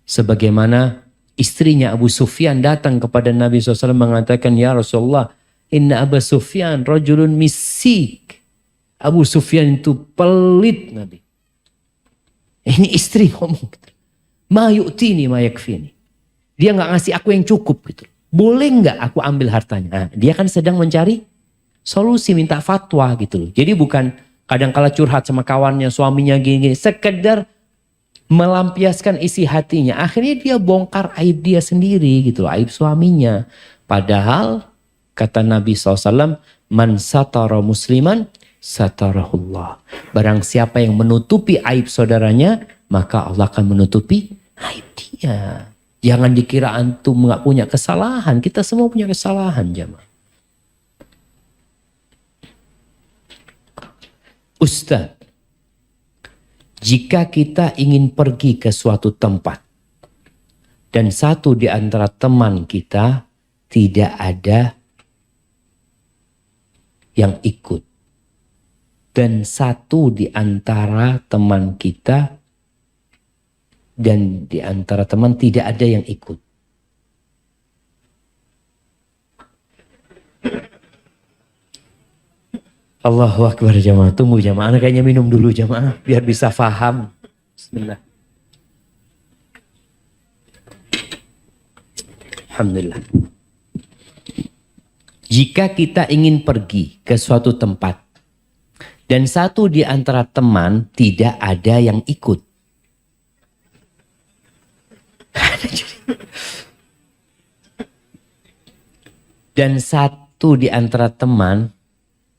Speaker 1: Sebagaimana istrinya Abu Sufyan datang kepada Nabi SAW mengatakan, ya Rasulullah, inna Abu Sufyan rajulun misik. Abu Sufyan itu pelit, Nabi. Ini istri ngomong gitu. Ma yu'tini ma yakfini. Dia nggak ngasih aku yang cukup gitu. Boleh nggak aku ambil hartanya? Nah, dia kan sedang mencari solusi, minta fatwa gitu loh. Jadi bukan kadang-kala curhat sama kawannya, suaminya gini-gini. Sekedar melampiaskan isi hatinya. Akhirnya dia bongkar aib dia sendiri gitu loh, aib suaminya. Padahal kata Nabi SAW, man satara musliman satarahullah. Barang siapa yang menutupi aib saudaranya, maka Allah akan menutupi aib dia. Jangan dikira antum nggak punya kesalahan. Kita semua punya kesalahan, jamaah. Ustaz, jika kita ingin pergi ke suatu tempat dan satu di antara teman kita tidak ada yang ikut, dan satu di antara teman kita dan di antara teman tidak ada yang ikut. Allahu Akbar jamaah. Tunggu jamaah. Anak kayaknya minum dulu jamaah. Biar bisa faham. Bismillah. Alhamdulillah. Jika kita ingin pergi ke suatu tempat dan satu di antara teman tidak ada yang ikut. Dan satu di antara teman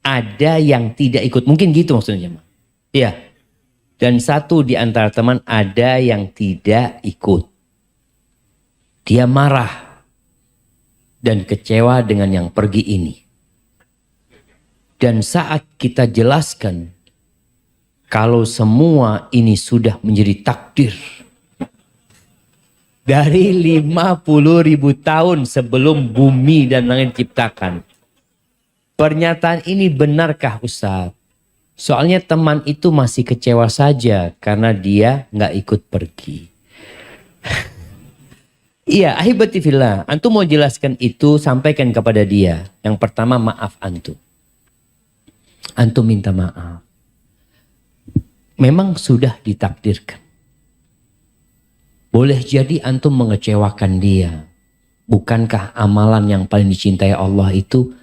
Speaker 1: ada yang tidak ikut. Mungkin gitu maksudnya. Iya. Dan satu di antara teman ada yang tidak ikut. Dia marah dan kecewa dengan yang pergi ini. Dan saat kita jelaskan kalau semua ini sudah menjadi takdir dari 50.000 tahun sebelum bumi dan langit diciptakan. Pernyataan ini benarkah Ustaz? Soalnya teman itu masih kecewa saja karena dia nggak ikut pergi. Iya, ahibati fillah. Antum mau jelaskan itu, sampaikan kepada dia. Yang pertama, maaf antum. Antum minta maaf. Memang sudah ditakdirkan. Boleh jadi antum mengecewakan dia. Bukankah amalan yang paling dicintai Allah itu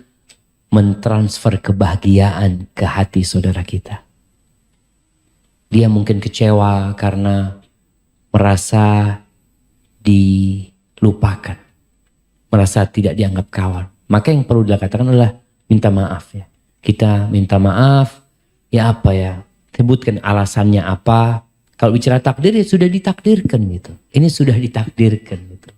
Speaker 1: mentransfer kebahagiaan ke hati saudara kita? Dia mungkin kecewa karena merasa dilupakan, merasa tidak dianggap kawan. Maka yang perlu dikatakan adalah minta maaf ya. Kita minta maaf, ya apa ya? Sebutkan alasannya apa. Kalau bicara takdir ya sudah ditakdirkan gitu. Ini sudah ditakdirkan gitu.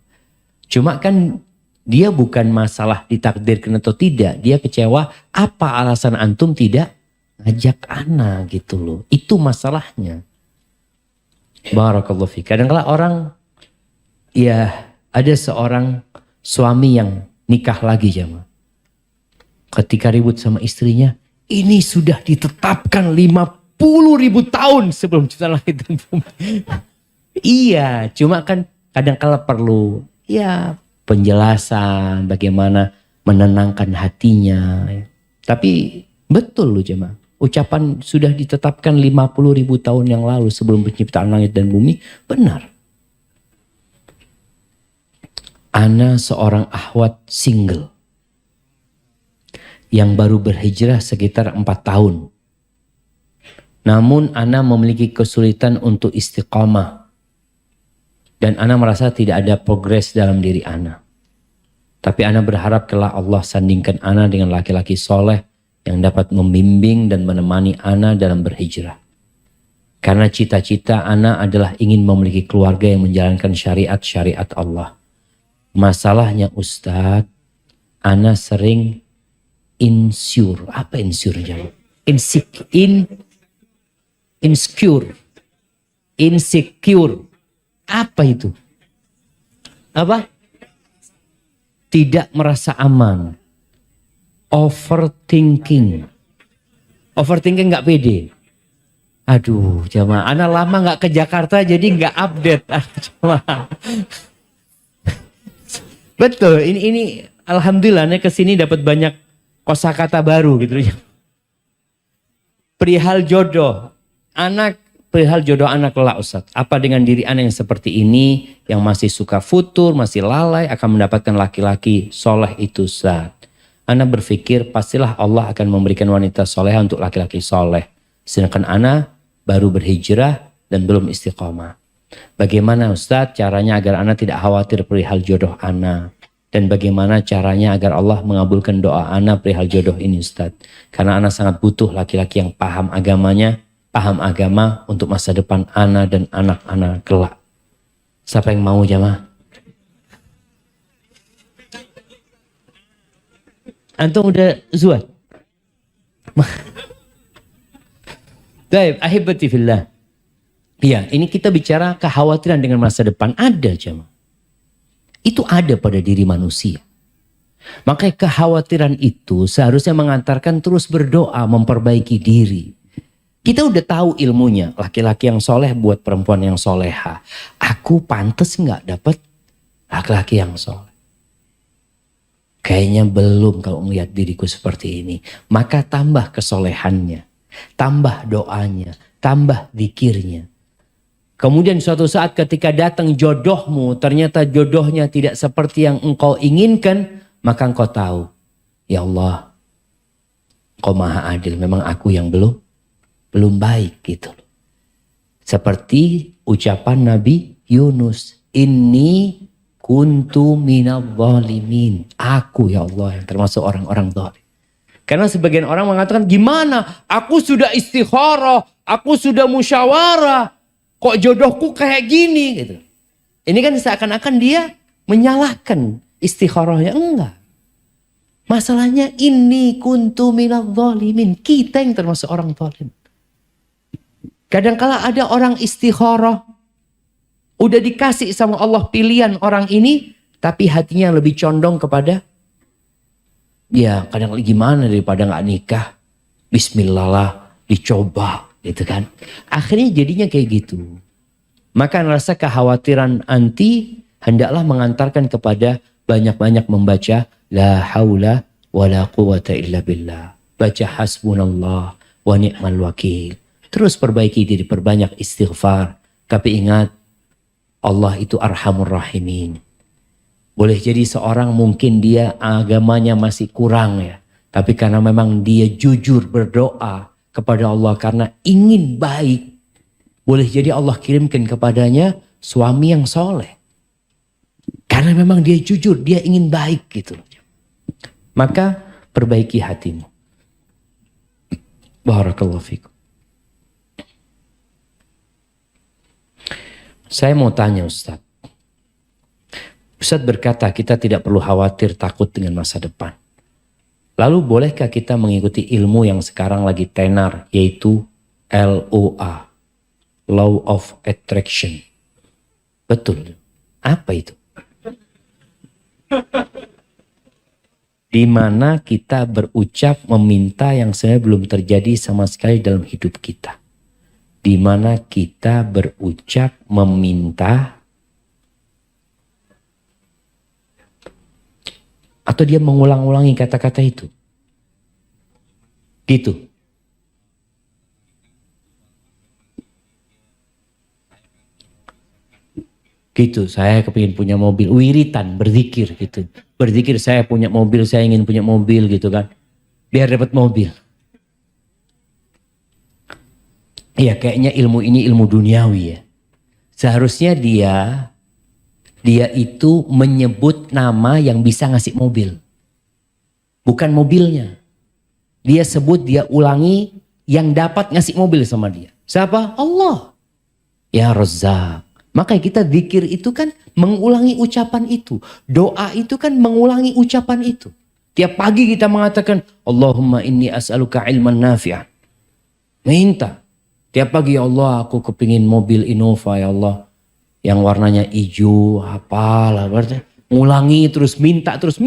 Speaker 1: Cuma kan dia bukan masalah ditakdirkan atau tidak. Dia kecewa apa alasan antum tidak ngajak ana gitu loh. Itu masalahnya. Barakallahu fiik. Kadang-kadang orang ya ada seorang suami yang nikah lagi jamaah. Ketika ribut sama istrinya, ini sudah ditetapkan 50.000 tahun sebelum cipta langit dan bumi. Iya, cuma kan kadang-kala perlu ya penjelasan bagaimana menenangkan hatinya. Tapi betul loh jemaah, ucapan sudah ditetapkan 50.000 tahun yang lalu sebelum penciptaan langit dan bumi, benar. Ana seorang akhwat single yang baru berhijrah sekitar 4 tahun. Namun ana memiliki kesulitan untuk istiqamah. Dan ana merasa tidak ada progres dalam diri ana. Tapi ana berharap kelak Allah sandingkan ana dengan laki-laki soleh yang dapat membimbing dan menemani ana dalam berhijrah. Karena cita-cita ana adalah ingin memiliki keluarga yang menjalankan syariat-syariat Allah. Masalahnya Ustadz, ana sering insecure. Apa insecure? Insecure. Apa itu? Apa? Tidak merasa aman. Overthinking nggak pede. Aduh jamaah, anak lama nggak ke Jakarta jadi nggak update. Betul, ini alhamdulillah ke sini dapat banyak kosakata baru gitu. Perihal jodoh anak kelak Ustaz. Apa dengan diri anak yang seperti ini, yang masih suka futur, masih lalai, akan mendapatkan laki-laki soleh itu Ustaz? Ana berpikir pastilah Allah akan memberikan wanita soleh untuk laki-laki soleh. Sedangkan ana baru berhijrah dan belum istiqomah. Bagaimana Ustadz caranya agar ana tidak khawatir perihal jodoh ana? Dan bagaimana caranya agar Allah mengabulkan doa ana perihal jodoh ini Ustadz? Karena ana sangat butuh laki-laki yang paham agamanya, paham agama untuk masa depan ana dan anak-anak kelak. Siapa yang mau jamaah? Antum udah zuat? Baik, ahibati fillah. Iya, ini kita bicara kekhawatiran dengan masa depan. Ada jemaah. Itu ada pada diri manusia. Makanya kekhawatiran itu seharusnya mengantarkan terus berdoa, memperbaiki diri. Kita udah tahu ilmunya, laki-laki yang soleh buat perempuan yang soleha. Aku pantas nggak dapat laki-laki yang soleh? Kayaknya belum kalau melihat diriku seperti ini. Maka tambah kesolehannya, tambah doanya, tambah zikirnya. Kemudian suatu saat ketika datang jodohmu, ternyata jodohnya tidak seperti yang engkau inginkan, maka engkau tahu, ya Allah, Engkau maha adil, memang aku yang belum baik gitu. Seperti ucapan Nabi Yunus, inni kuntu minal zalimin. Aku ya Allah yang termasuk orang-orang zalim. Karena sebagian orang mengatakan, gimana? Aku sudah istikharah, aku sudah musyawarah, kok jodohku kayak gini gitu. Ini kan seakan-akan dia menyalahkan istikharahnya. Enggak. Masalahnya ini kuntu minal zalimin. Kita yang termasuk orang zalim. Kadangkala ada orang istikharah, udah dikasih sama Allah pilihan orang ini, tapi hatinya lebih condong kepada, ya kadang gimana daripada nggak nikah, bismillah lah, dicoba gitu kan. Akhirnya jadinya kayak gitu. Maka rasa kekhawatiran anti hendaklah mengantarkan kepada banyak-banyak membaca la haula wala quwata illa billah. Baca hasbunallah wa ni'mal wakil. Terus perbaiki diri, perbanyak istighfar. Tapi ingat, Allah itu arhamur rahimin. Boleh jadi seorang mungkin dia agamanya masih kurang ya. Tapi karena memang dia jujur berdoa kepada Allah karena ingin baik. Boleh jadi Allah kirimkan kepadanya suami yang soleh. Karena memang dia jujur, dia ingin baik gitu. Maka perbaiki hatimu. Barakallahu fikum. Saya mau tanya Ustadz. Ustadz berkata kita tidak perlu khawatir takut dengan masa depan. Lalu bolehkah kita mengikuti ilmu yang sekarang lagi tenar, yaitu LOA, Law of Attraction? Betul. Apa itu? Di mana kita berucap meminta yang sebenarnya belum terjadi sama sekali dalam hidup kita. Di mana kita berucap meminta atau dia mengulang-ulangi kata-kata itu. Gitu. Gitu, saya kepingin punya mobil, wiritan, berzikir gitu. Berzikir saya punya mobil, saya ingin punya mobil gitu kan. Biar dapat mobil. Iya, kayaknya ilmu ini ilmu duniawi ya. Seharusnya dia itu menyebut nama yang bisa ngasih mobil. Bukan mobilnya. Dia sebut, dia ulangi yang dapat ngasih mobil sama dia. Siapa? Allah. Ya Razzaq. Maka kita zikir itu kan mengulangi ucapan itu. Doa itu kan mengulangi ucapan itu. Tiap pagi kita mengatakan, Allahumma inni as'aluka ilman nafi'an. Minta. Tiap pagi, ya Allah, aku kepingin mobil Innova, ya Allah. Yang warnanya hijau, apalah. Ngulangi terus, minta terus.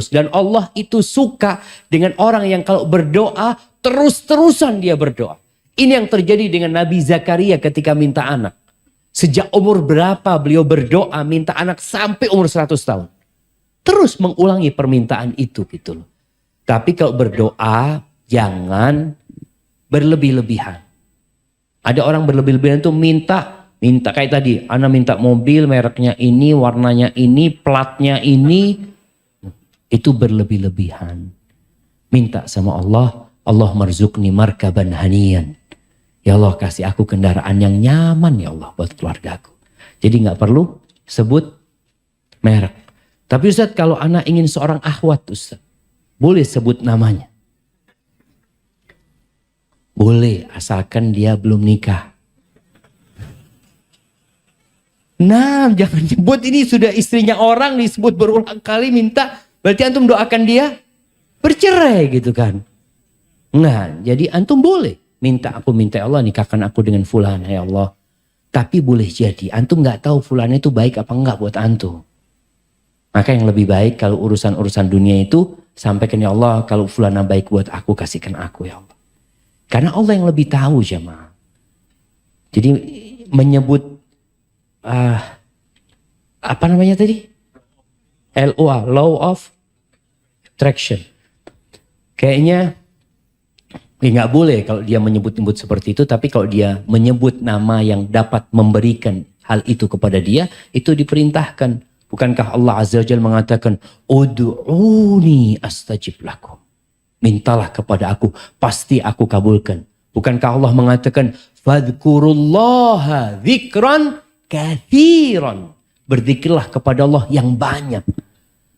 Speaker 1: Dan Allah itu suka dengan orang yang kalau berdoa, terus-terusan dia berdoa. Ini yang terjadi dengan Nabi Zakaria ketika minta anak. Sejak umur berapa beliau berdoa minta anak sampai umur 100 tahun. Terus mengulangi permintaan itu gitu loh. Tapi kalau berdoa, jangan berlebih-lebihan. Ada orang berlebih-lebihan itu minta kayak tadi, ana minta mobil mereknya ini, warnanya ini, platnya ini. Itu berlebih-lebihan. Minta sama Allah, Allah marzuqni markaban haniyan. Ya Allah, kasih aku kendaraan yang nyaman ya Allah buat keluargaku. Jadi nggak perlu sebut merek. Tapi Ustaz, kalau anak ingin seorang akhwat Ustaz, boleh sebut namanya. Boleh, asalkan dia belum nikah. Nah, jangan nyebut ini sudah istrinya orang disebut berulang kali minta. Berarti antum doakan dia bercerai gitu kan. Enggak, jadi antum boleh. Aku minta ya Allah nikahkan aku dengan fulan ya Allah. Tapi boleh jadi antum nggak tahu fulan itu baik apa enggak buat antum. Maka yang lebih baik kalau urusan-urusan dunia itu sampaikan ya Allah, kalau fulana baik buat aku kasihkan aku ya Allah. Karena Allah yang lebih tahu jemaah. Jadi menyebut apa namanya tadi? LOA, Law of Attraction. Kayaknya nggak boleh kalau dia menyebut-nyebut seperti itu, tapi kalau dia menyebut nama yang dapat memberikan hal itu kepada dia, itu diperintahkan. Bukankah Allah Azza wa Jalla mengatakan, Ud'uni astajib lakum. Mintalah kepada aku, pasti aku kabulkan. Bukankah Allah mengatakan, Fadhkurullaha dzikran katsiran. Berzikirlah kepada Allah yang banyak.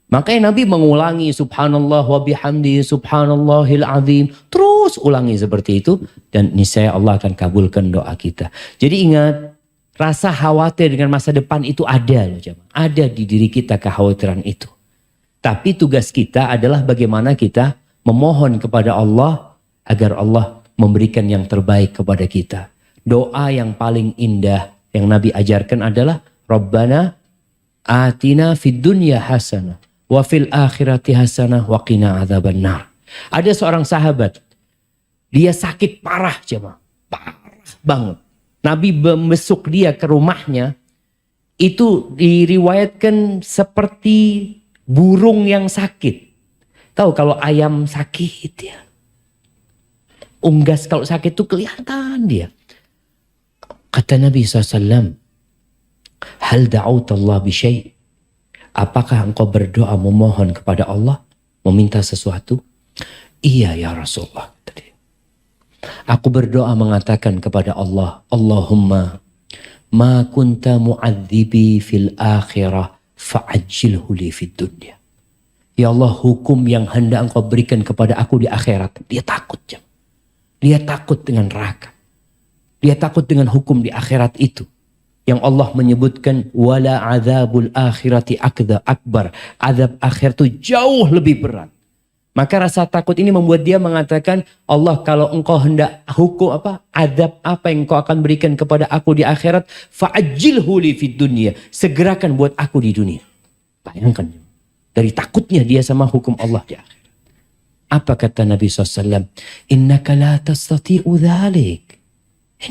Speaker 1: Makanya Nabi mengulangi subhanallah wa bihamdi subhanallahil azim. Terus ulangi seperti itu. Dan niscaya Allah akan kabulkan doa kita. Jadi ingat, rasa khawatir dengan masa depan itu ada loh jemaah. Ada di diri kita kekhawatiran itu. Tapi tugas kita adalah bagaimana kita memohon kepada Allah agar Allah memberikan yang terbaik kepada kita. Doa yang paling indah yang Nabi ajarkan adalah Rabbana atina fid dunya hasanah wa fil akhirati hasanah wa qina adzabannar. Ada seorang sahabat, dia sakit parah jemaah, parah banget. Nabi membesuk dia ke rumahnya, itu diriwayatkan seperti burung yang sakit. Tahu kalau ayam sakit ya, unggas kalau sakit itu kelihatan dia. Kata Nabi SAW, hal da'auta Allah bisyai'? Apakah engkau berdoa memohon kepada Allah, meminta sesuatu? Iya ya Rasulullah. Aku berdoa mengatakan kepada Allah, Allahumma ma kunta mu'adzibi fil akhirah fa'ajjilhu li fid dunya. Ya Allah, hukum yang hendak engkau berikan kepada aku di akhirat. Dia takut jam. Dia takut dengan neraka. Dia takut dengan hukum di akhirat itu. Yang Allah menyebutkan wala adzabul akhirati akbar. Azab akhir itu jauh lebih berat. Maka rasa takut ini membuat dia mengatakan, Allah kalau engkau hendak hukum azab apa yang engkau akan berikan kepada aku di akhirat, fa'ajjilhu li fid dunya. Segerakan buat aku di dunia. Bayangkan. Dari takutnya dia sama hukum Allah di akhirat. Apa kata Nabi SAW? Innaka la tastati'u dhalik.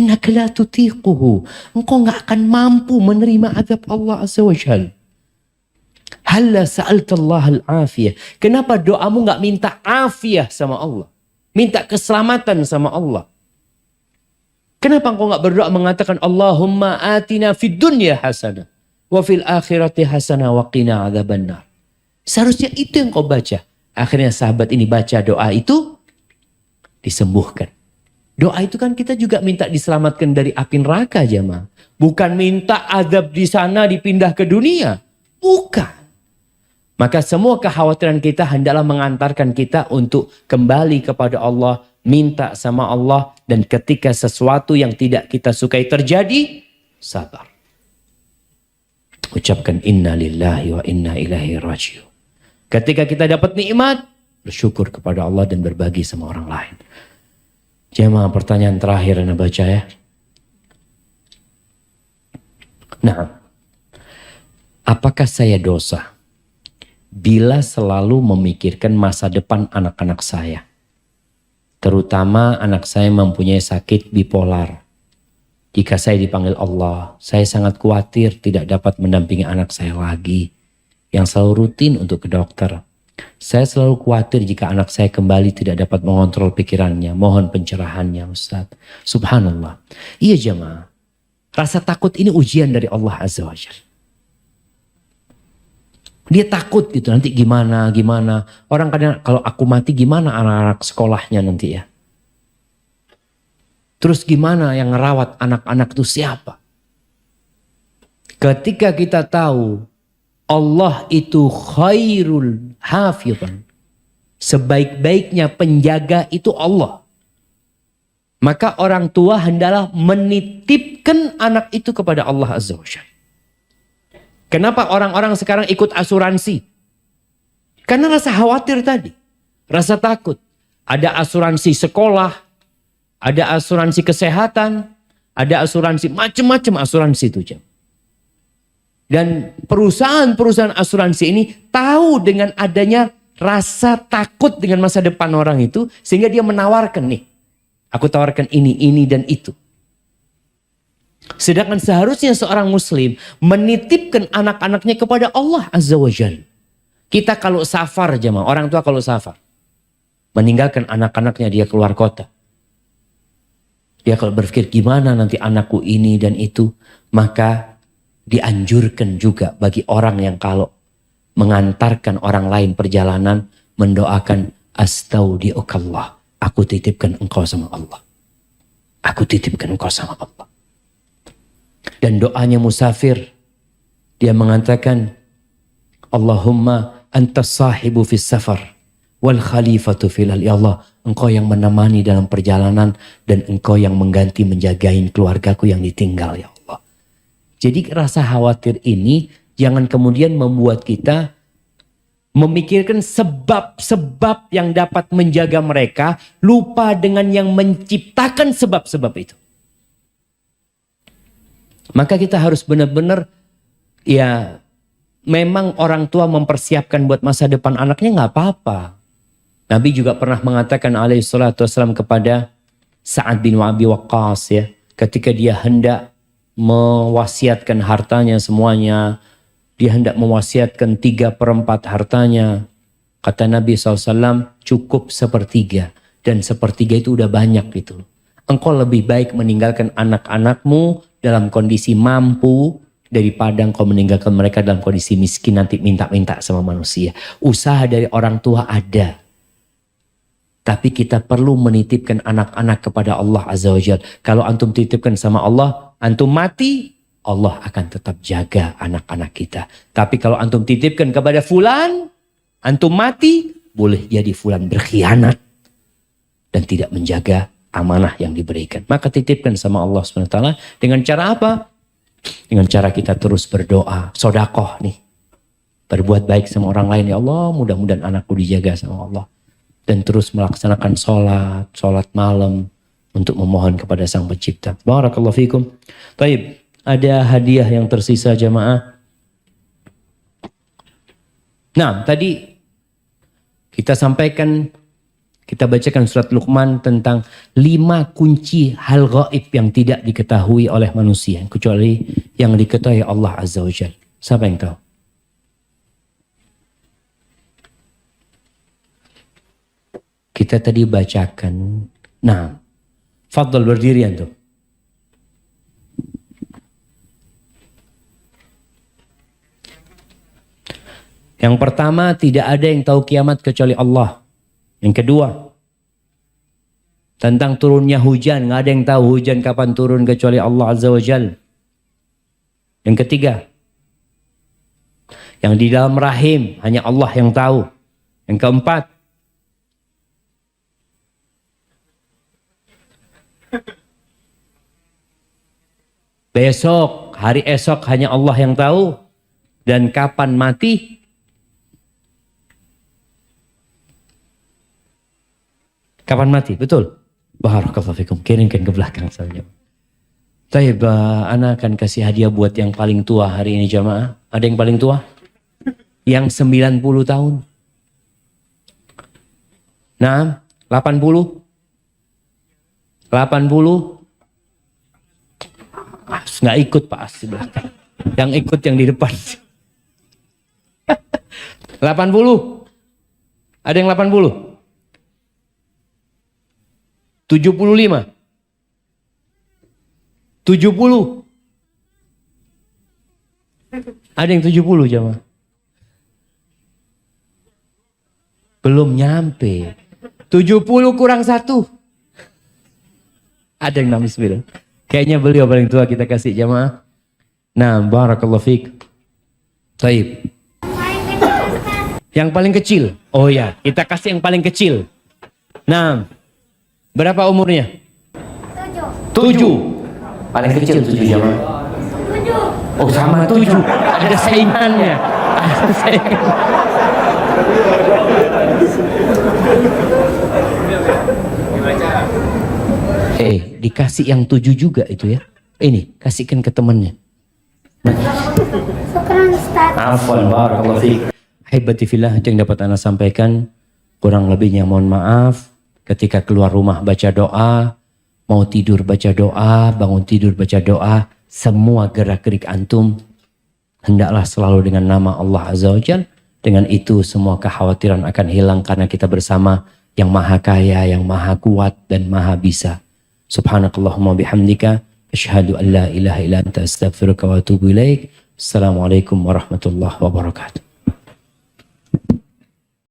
Speaker 1: Innaka la tutiquhu. Engkau gak akan mampu menerima azab Allah Azza wa Jalla. Halla sa'alta Allah al-afiyah. Kenapa doamu gak minta afiyah sama Allah? Minta keselamatan sama Allah. Kenapa engkau gak berdoa mengatakan Allahumma atina fid dunya hasanah wa fil akhirati hasanah wa qina adzabannar. Seharusnya itu yang kau baca. Akhirnya sahabat ini baca doa itu, disembuhkan. Doa itu kan kita juga minta diselamatkan dari api neraka jemaah. Bukan minta azab di sana dipindah ke dunia. Bukan. Maka semua kekhawatiran kita hendaklah mengantarkan kita untuk kembali kepada Allah, minta sama Allah, dan ketika sesuatu yang tidak kita sukai terjadi, sabar. Ucapkan inna lillahi wa inna ilaihi raji'un. Ketika kita dapat nikmat, bersyukur kepada Allah dan berbagi sama orang lain. Jemaah, pertanyaan terakhir Anda baca ya. Nah, apakah saya dosa bila selalu memikirkan masa depan anak-anak saya? Terutama anak saya mempunyai sakit bipolar. Jika saya dipanggil Allah, saya sangat khawatir tidak dapat mendampingi anak saya lagi yang selalu rutin untuk ke dokter. Saya selalu khawatir jika anak saya kembali tidak dapat mengontrol pikirannya. Mohon pencerahannya, Ustaz. Subhanallah. Iya jemaah. Rasa takut ini ujian dari Allah Azza wa Jalla. Dia takut gitu, nanti gimana. Orang kadang kalau aku mati gimana anak-anak sekolahnya nanti ya. Terus gimana yang ngerawat anak-anak itu siapa? Ketika kita tahu Allah itu khairul hafidhan, sebaik-baiknya penjaga itu Allah. Maka orang tua hendaklah menitipkan anak itu kepada Allah Azza wa Jalla. Kenapa orang-orang sekarang ikut asuransi? Karena rasa khawatir tadi. Rasa takut. Ada asuransi sekolah. Ada asuransi kesehatan. Ada asuransi, macam-macam asuransi itu. Dan perusahaan-perusahaan asuransi ini tahu dengan adanya rasa takut dengan masa depan orang itu. Sehingga dia menawarkan nih. Aku tawarkan ini dan itu. Sedangkan seharusnya seorang muslim menitipkan anak-anaknya kepada Allah Azza wa Jalla. Kita kalau safar jemaah, orang tua kalau safar, meninggalkan anak-anaknya dia keluar kota. Dia kalau berpikir gimana nanti anakku ini dan itu, maka dianjurkan juga bagi orang yang kalau mengantarkan orang lain perjalanan, mendoakan astaudiukallah. Aku titipkan engkau sama Allah. Aku titipkan engkau sama Allah. Dan doanya musafir, dia mengatakan, Allahumma antas sahibu fis safar wal khalifatu fil al. Ya Allah, engkau yang menemani dalam perjalanan dan engkau yang mengganti menjagain keluargaku yang ditinggal, ya Allah. Jadi rasa khawatir ini jangan kemudian membuat kita memikirkan sebab-sebab yang dapat menjaga mereka, lupa dengan yang menciptakan sebab-sebab itu. Maka kita harus benar-benar, ya memang orang tua mempersiapkan buat masa depan anaknya nggak apa-apa. Nabi juga pernah mengatakan alaihissalatu wassalam kepada Sa'ad bin Abi Waqqas ya, ketika dia hendak mewasiatkan hartanya semuanya, dia hendak mewasiatkan 3/4 hartanya. Kata Nabi SAW, cukup 1/3. Dan 1/3 itu udah banyak gitu. Engkau lebih baik meninggalkan anak-anakmu dalam kondisi mampu daripada engkau meninggalkan mereka dalam kondisi miskin nanti minta-minta sama manusia. Usaha dari orang tua ada. Tapi kita perlu menitipkan anak-anak kepada Allah Azza wa Jalla. Kalau antum titipkan sama Allah, antum mati, Allah akan tetap jaga anak-anak kita. Tapi kalau antum titipkan kepada fulan, antum mati, boleh jadi fulan berkhianat dan tidak menjaga amanah yang diberikan. Maka titipkan sama Allah SWT. Dengan cara apa? Dengan cara kita terus berdoa, sodakoh nih. Berbuat baik sama orang lain. Ya Allah, mudah-mudahan anakku dijaga sama Allah. Dan terus melaksanakan sholat malam untuk memohon kepada Sang Pencipta. Barakallahu fikum. Baik, ada hadiah yang tersisa jamaah. Nah, tadi kita sampaikan, kita bacakan surat Luqman tentang 5 kunci hal gaib yang tidak diketahui oleh manusia, kecuali yang diketahui Allah Azza wa Jalla. Siapa yang tahu? Kita tadi bacakan. Nah, fadhal berdiri antum. Yang pertama, tidak ada yang tahu kiamat kecuali Allah. Yang kedua, tentang turunnya hujan, nggak ada yang tahu hujan kapan turun kecuali Allah Azza wa Jalla. Yang ketiga, Yang di dalam rahim hanya Allah yang tahu. Yang keempat, besok, hari esok hanya Allah yang tahu. Dan kapan mati, kapan mati, betul. Barakallahu fikum, kirimkan ke belakang saja. Taib, ana akan kasih hadiah buat yang paling tua hari ini jamaah. Ada yang paling tua? Yang 90 tahun. Nah, 80? 80? Nggak ikut Pak As di belakang. Yang ikut yang di depan. 80? Ada yang 80? 75? 70? Ada yang 70 jamaah? Belum nyampe. 70 kurang 1. Ada yang nangis bilang. Kayaknya beliau paling tua, kita kasih jamaah. Nah, barakallahu fiik. Taib. Yang paling kecil. Oh ya, kita kasih yang paling kecil. Nah, berapa umurnya? 7. Paling kecil 7 jamaah. 7. Oh, sama 7. Ada saingannya. Ada saingannya. Dikasih yang 7 juga itu ya. Ini, kasihkan ke temannya.
Speaker 2: Syukran Ustaz.
Speaker 1: Afwan, barakallahu fiik. Haibati fillah, yang dapat Anda sampaikan. Kurang lebihnya mohon maaf. Ketika keluar rumah baca doa, mau tidur baca doa, bangun tidur baca doa, semua gerak-gerik antum hendaklah selalu dengan nama Allah Azza wa Jalla. Dengan itu semua kekhawatiran akan hilang karena kita bersama yang maha kaya, yang maha kuat dan maha bisa. Subhanakallahumma bihamdika asyhadu an la ilaha illa anta astaghfiruka wa atubu ilaik. Assalamualaikum warahmatullahi wabarakatuh.